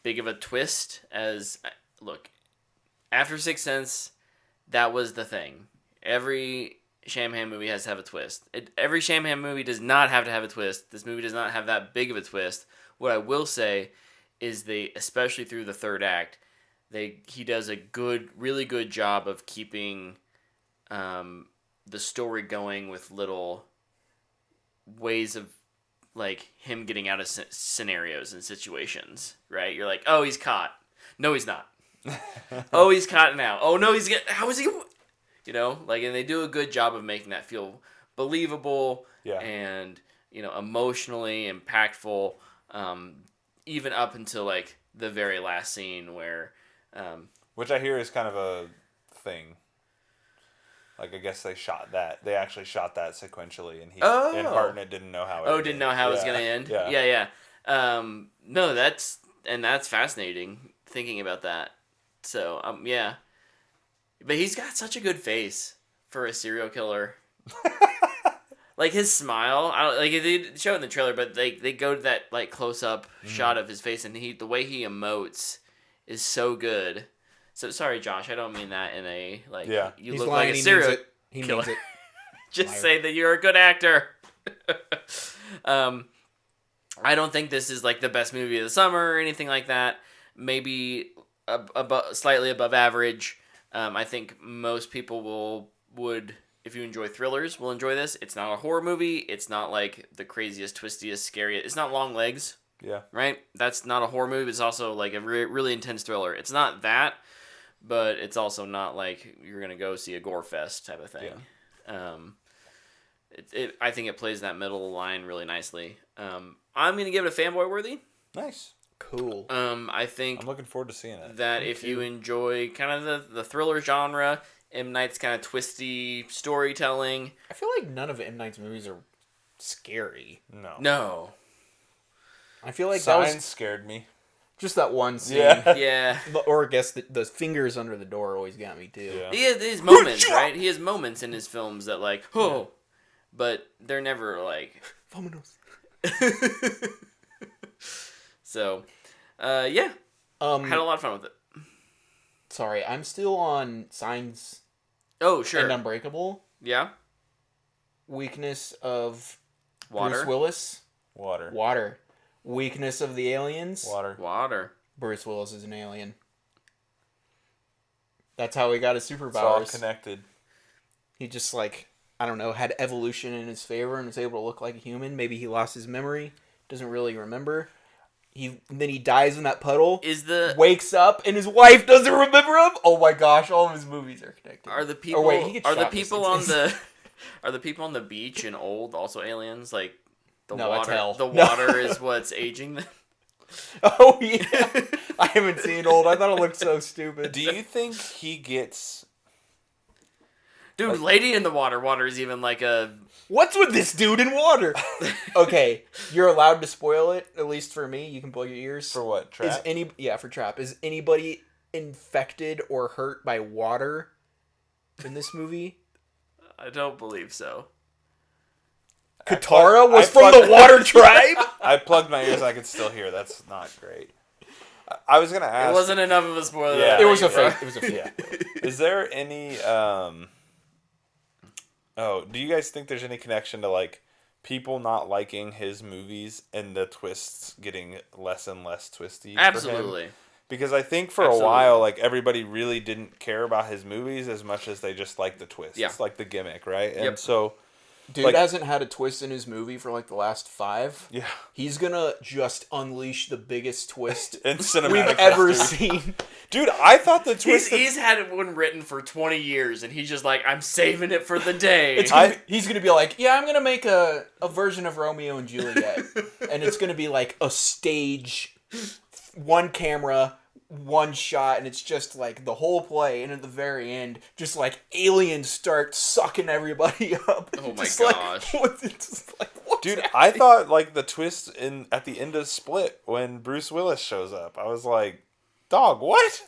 big of a twist as after Sixth Sense, that was the thing. Every Shyamalan movie has to have a twist. Every Shyamalan movie does not have to have a twist. This movie does not have that big of a twist. What I will say is especially through the third act, he does a really good job of keeping the story going with little ways of him getting out of scenarios and situations. Right? You're like, oh, he's caught. No, he's not. Oh, he's caught now. Oh no, how is he? And they do a good job of making that feel believable and, emotionally impactful, even up until, the very last scene where... Which I hear is kind of a thing. I guess they actually shot that sequentially, and and Hartnett didn't know how it didn't know how it was going to end? Yeah. No, that's fascinating, thinking about that. So, yeah. But he's got such a good face for a serial killer. His smile, they show it in the trailer, but they go to that close up shot of his face, and the way he emotes is so good. So sorry, Josh, I don't mean that in a you He's look lying, like a serial he killer. means it. Just Liar. say that you're a good actor. I don't think this is the best movie of the summer or anything like that. Maybe slightly above average. I think most people would, if you enjoy thrillers, will enjoy this. It's not a horror movie. It's not the craziest, twistiest, scariest. It's not Long Legs. Yeah. Right? That's not a horror movie. It's also a really intense thriller. It's not that, but it's also not you're going to go see a gore fest type of thing. Yeah. I think it plays that middle line really nicely. I'm going to give it a fanboy worthy. Nice. Cool. I think I'm looking forward to seeing it. that if you enjoy kind of the thriller genre, M. Night's kind of twisty storytelling. I feel like none of M. Night's movies are scary. No. I feel like Signs that was scared me. just that one scene. Yeah. Yeah. Or I guess the fingers under the door always got me too. Yeah. He has his moments, right? He has moments in his films that like, oh, but they're never like. Vamonos. So, yeah. I had a lot of fun with it. Sorry, I'm still on Signs Oh, sure. and Unbreakable. Yeah. Weakness of Water. Bruce Willis. Water. Water. Weakness of the aliens. Water. Water. Bruce Willis is an alien. That's how he got his It's all superpowers. connected. He just like, I don't know, had evolution in his favor and was able to look like a human. Maybe he lost his memory. Doesn't really remember. Then he dies in that puddle. Wakes up and his wife doesn't remember him. Oh my gosh, all of his movies are connected. Are the people? Oh, wait, he gets are the shot people in on the the? Are the people on the beach in Old also aliens? Like the No, water. that's hell. The No. water is what's aging them. Oh yeah, I haven't seen Old. I thought it looked so stupid. Do you think he gets... Dude, Lady in the Water. Water is even like a. What's with this dude in water? Okay, you're allowed to spoil it. At least for me, you can blow your ears. For what? Trap? For Trap. Is anybody infected or hurt by water in this movie? I don't believe so. Katara was I from plugged- the Water Tribe. I plugged my ears and I could still hear. That's not great. I was going to ask... It wasn't enough of a spoiler. Yeah. It was a fake. fake. It was a fake. Yeah. Is there any... Oh, do you guys think there's any connection to, like, people not liking his movies and the twists getting less and less twisty? For him? Absolutely. Because I think for Absolutely. a while, like, everybody really didn't care about his movies as much as they just liked the twists. Yeah. Like the gimmick, right? And Yep. so... Dude Like- hasn't had a twist in his movie for like the last 5. Yeah. He's gonna just unleash the biggest twist In cinematic we've ever history. seen. Dude, I thought the twist... He's had one written for 20 years, and he's just like, I'm saving it for the day. He's gonna be like, yeah, I'm gonna make a version of Romeo and Juliet, and it's gonna be like a stage, one camera, one shot, and it's just like the whole play, and at the very end, just like aliens start sucking everybody up. Oh my Just gosh. It's just like, what's Dude, happening? I thought, like, the twist at the end of Split when Bruce Willis shows up, I was like, dog, what?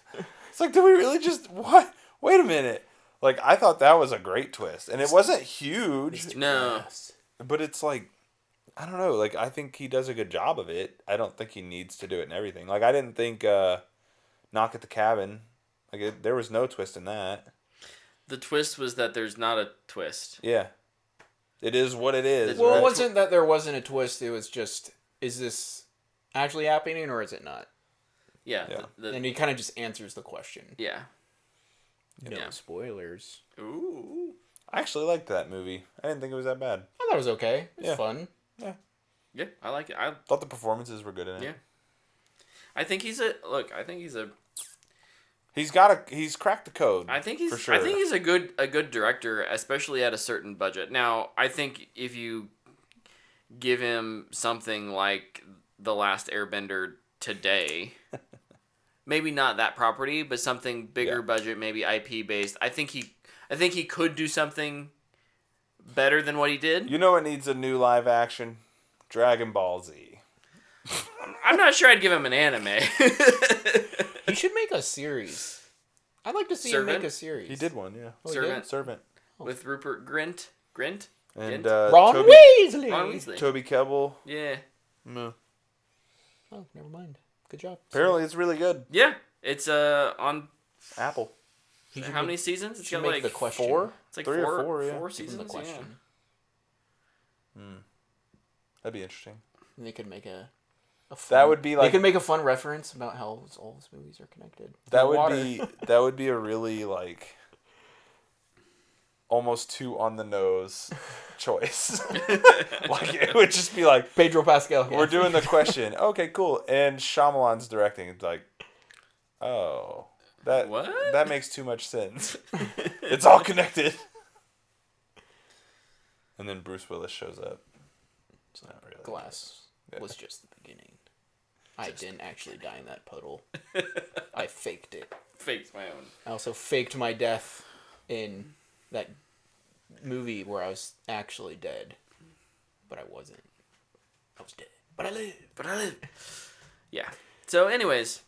It's like, did we really just... What? Wait a minute. Like, I thought that was a great twist. And it wasn't huge, No. but it's like... I don't know. Like, I think he does a good job of it. I don't think he needs to do it in everything. Like, I didn't think Knock at the Cabin... Like, there was no twist in that. The twist was that there's not a twist. Yeah. It is what it is. Well, right? it wasn't that there wasn't a twist. It was just, is this actually happening or is it not? Yeah. Yeah. And he kind of just answers the question. Yeah. No Yeah. spoilers. Ooh. I actually liked that movie. I didn't think it was that bad. I thought it was okay. It's Yeah. fun. Yeah, I like it. I Thought the performances were good in it. Yeah. I think he's a look. I think he's a. He's cracked the code. I think he's. for sure. I think he's a good director, especially at a certain budget. Now, I think if you give him something like The Last Airbender today, maybe not that property, but something bigger Yeah. budget, maybe IP based. I think he could do something better than what he did. You know what needs a new live action? Dragon Ball Z. I'm not sure I'd give him an anime. He should make a series. I'd like to see him Servant? make a series. He did one, yeah. Oh, he Servant. Servant. With Rupert Grint. And Grint? Ron Toby, Weasley. Ron Weasley. Toby Kebbell. Yeah. Meh. Oh, never mind. Good job. Apparently it's really good. Yeah. It's on Apple. He should how make- many seasons? It's should got make like the question. 4? It's like 3 four, or 4, yeah. four Give him seasons. the question. That'd be interesting. And they could make a fun, That would be they like could make a fun reference about how all his movies are connected. that The would water. be a really like almost too on the nose choice. Like it would just be like Pedro Pascal. we're doing the question. Okay, cool. And Shyamalan's directing. It's like, oh, What? that makes too much sense. It's all connected. And then Bruce Willis shows up. It's not really. Glass Yeah. was just the beginning. I didn't actually die in that puddle. I faked it. Faked my own. I also faked my death in that movie where I was actually dead, but I wasn't. I was dead, but I lived. But I live. Yeah. So, anyways,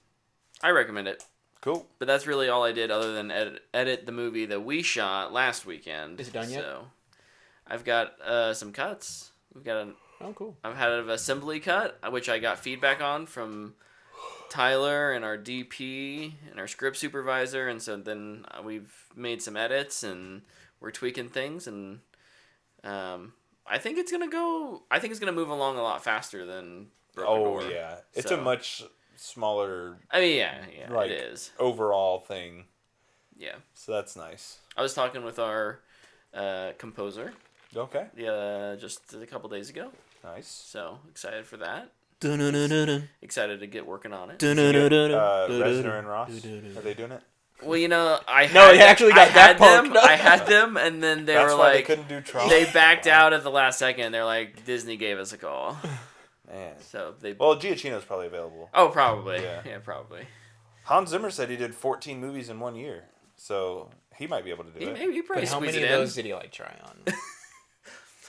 I recommend it. Cool. But that's really all I did other than edit the movie that we shot last weekend. Is it done yet? So, I've got some cuts. Oh, cool. I've had an assembly cut, which I got feedback on from Tyler and our DP and our script supervisor, and so then we've made some edits and we're tweaking things, and I think it's gonna move along a lot faster than Broken Door. Yeah, it's So, a much smaller. I mean, yeah, like, it is. Overall thing. Yeah, So that's nice. I was talking with our composer. Okay. Just a couple days ago. Nice. So excited for that. Dun-dun-dun-dun-dun. Excited to get working on it. Reznor and Ross, are they doing it? Well, you know, I actually got that them. part. I had them, and then they That's were why like, they couldn't do Tron. they backed out at the last second. They're like, Disney gave us a call. Man. So they. Well, Giacchino's probably available. Oh, probably. Yeah. Yeah, probably. Hans Zimmer said he did 14 movies in 1 year, so he might be able to do it. Maybe he probably But how squeeze many it of in. those did he like try on? It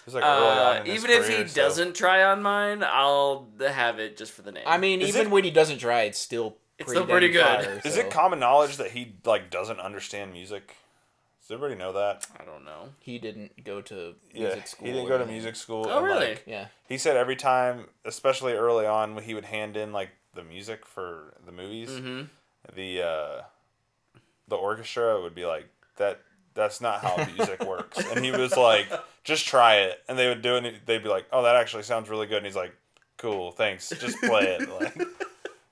was like early on in his Even if he career, so- doesn't try on mine, I'll have it just for the name. I mean, Is even it- when he doesn't try, it's still pretty good. fire, Is so. it common knowledge that he like doesn't understand music? Does everybody know that? I don't know. He didn't go to Yeah, music school. he didn't go to music school. Oh, and, really? like, Yeah. he said every time, especially early on, when he would hand in like the music for the movies, Mm-hmm. the orchestra would be like that's not how music works, and he was like, just try it, and they would do it, and they'd be like, oh, that actually sounds really good, and he's like, cool, thanks, just play it. Like,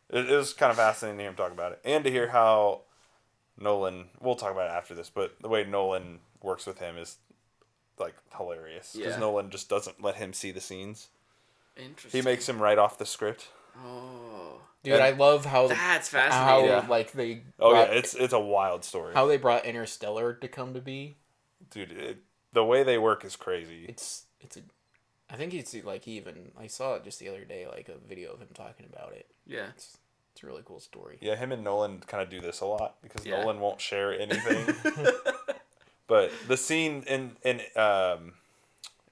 it was kind of fascinating to hear him talk about it, and to hear how Nolan, we'll talk about it after this, but the way Nolan works with him is like hilarious, because Yeah. Nolan just doesn't let him see the scenes. Interesting. He makes him write off the script. Oh, Dude, And- I love how that's how fascinating. like they Oh brought, yeah, it's a wild story. how they brought Interstellar to come to be. Dude, the way they work is crazy. It's a, I think it's like even I saw it just the other day, like a video of him talking about it. Yeah. It's a really cool story. Yeah, him and Nolan kind of do this a lot because Yeah. Nolan won't share anything. But the scene in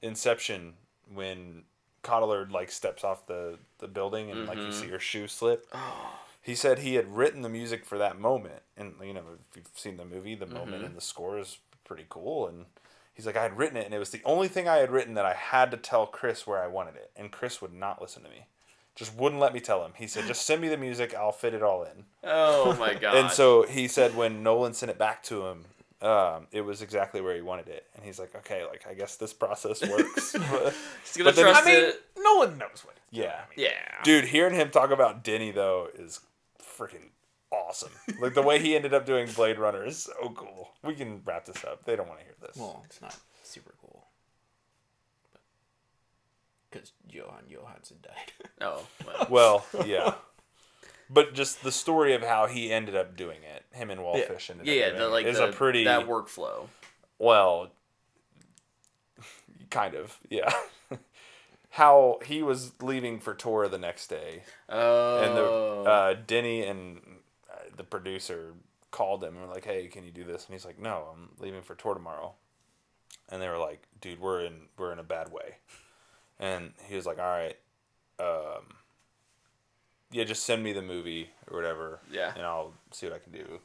Inception when Cottler like steps off the building and like you see her shoe slip. Oh. He said he had written the music for that moment, and you know if you've seen the movie, the moment in the score is pretty cool. And he's like, I had written it, and it was the only thing I had written that I had to tell Chris where I wanted it, and Chris would not listen to me. Just wouldn't let me tell him. He said, just send me the music, I'll fit it all in. Oh my god. And so he said when Nolan sent it back to him, it was exactly where he wanted it. And he's like, okay, like I guess this process works. He's gonna but then- trust I mean, it. no one knows what. Yeah. Yeah. Dude, hearing him talk about Denny, though, is freaking awesome. Like, the way he ended up doing Blade Runner is so cool. We can wrap this up. They don't want to hear this. Well, it's not super cool. Because Johan Johansson died. Oh well. Well, yeah. But just the story of how he ended up doing it, him and Wallfish ended Yeah, up doing it, is the a pretty... that workflow. Well, kind of, yeah. How he was leaving for tour the next day. Oh. And the Denny and the producer called him and were like, hey, can you do this? And he's like, no, I'm leaving for tour tomorrow. And they were like, dude, we're in a bad way. And he was like, all right, yeah, just send me the movie or whatever. Yeah. And I'll see what I can do.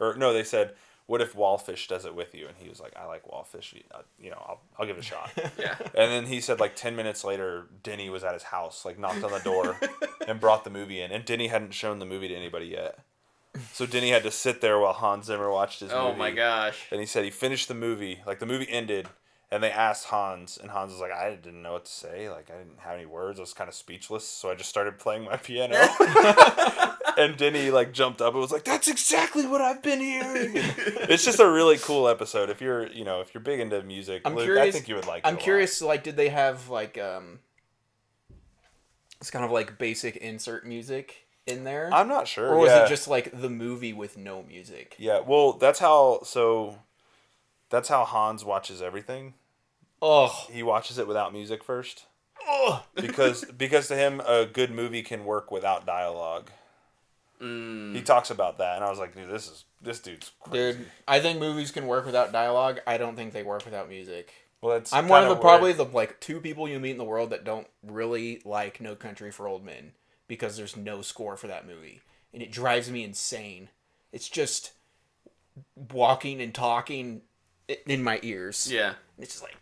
Or no, they said, what if Wallfish does it with you? And he was like, I like Wallfish. You know, I'll give it a shot. Yeah. And then he said like 10 minutes later, Denny was at his house, like knocked on the door and brought the movie in. And Denny hadn't shown the movie to anybody yet. So Denny had to sit there while Hans Zimmer watched his movie. Oh my gosh. And he said he finished the movie, like the movie ended, and they asked Hans, and Hans was like, I didn't know what to say. Like, I didn't have any words. I was kind of speechless, so I just started playing my piano. And Denny, like, jumped up and was like, that's exactly what I've been hearing. And it's just a really cool episode. If you're big into music, I'm Luke, curious. I think you would like it I'm a lot. curious. Like, did they have like it's kind of like basic insert music in there, I'm not sure. or was yeah. it just like the movie with no music? Yeah, well, that's how Hans watches everything. Oh, He watches it without music first. Because to him, a good movie can work without dialogue. He talks about that, and I was like, dude, this dude's crazy. Dude, I think movies can work without dialogue. I don't think they work without music. Well, that's I'm one of kinda the probably weird. the like 2 people you meet in the world that don't really like No Country for Old Men because there's no score for that movie, and it drives me insane. It's just walking and talking in my ears. Yeah. It's just like.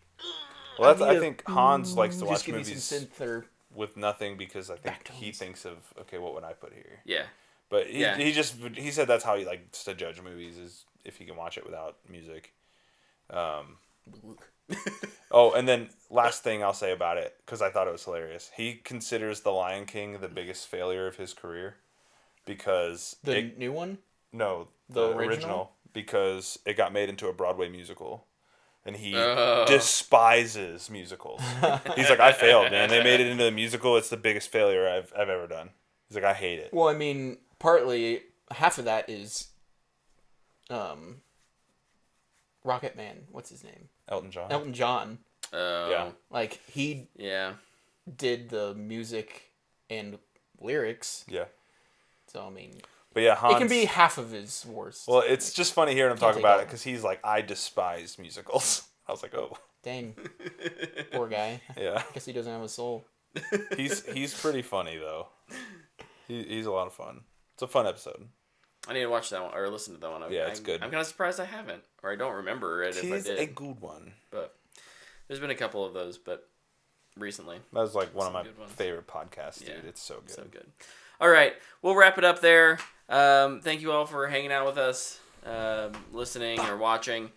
Well, I think Hans likes to watch give me movies some synth or with nothing because I think he backtones. thinks of, okay, what would I put here? Yeah. But he, Yeah. he said that's how he likes to judge movies, is if he can watch it without music. Oh, and then last thing I'll say about it, because I thought it was hilarious. He considers The Lion King the biggest failure of his career because the new one. no, The the original? original, because it got made into a Broadway musical. And he Oh. despises musicals. He's like, I failed, man. They made it into a musical. It's the biggest failure I've ever done. He's like, I hate it. Well, I mean, partly half of that is, Rocket Man. What's his name? Elton John. Elton John. Yeah. Like he Yeah. did the music and lyrics. Yeah. So I mean, But yeah, Hans. it can be half of his worst. Well, it's just funny hearing him Can't talk take about all. it because he's like, I despise musicals. I was like, oh, Dang, poor guy. yeah. Guess he doesn't have a soul. He's pretty funny though. He's a lot of fun. It's a fun episode. I need to watch that one or listen to that one. Yeah, it's good. I'm kind of surprised I haven't, or I don't remember it if I It's did. a good one. But there's been a couple of those, but recently. That was like one of Some my good ones. favorite podcasts, dude. Yeah. It's so good. So good. All right, we'll wrap it up there. Thank you all for hanging out with us, listening or watching.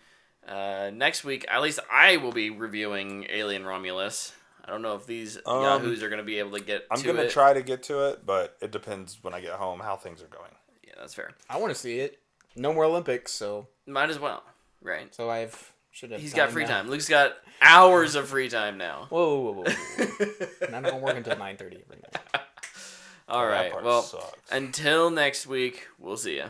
Next week, at least I will be reviewing Alien Romulus. I don't know if these yahoos are going to be able to get I'm to gonna it. try to get to it, but it depends when I get home how things are going. Yeah, that's fair. I want to see it. No more Olympics, so Might as well, right? should have. He's got free time. Luke's got hours of free time now. Whoa. None of them work until 9:30 every night. All That right. part Well, sucks. until next week, we'll see ya.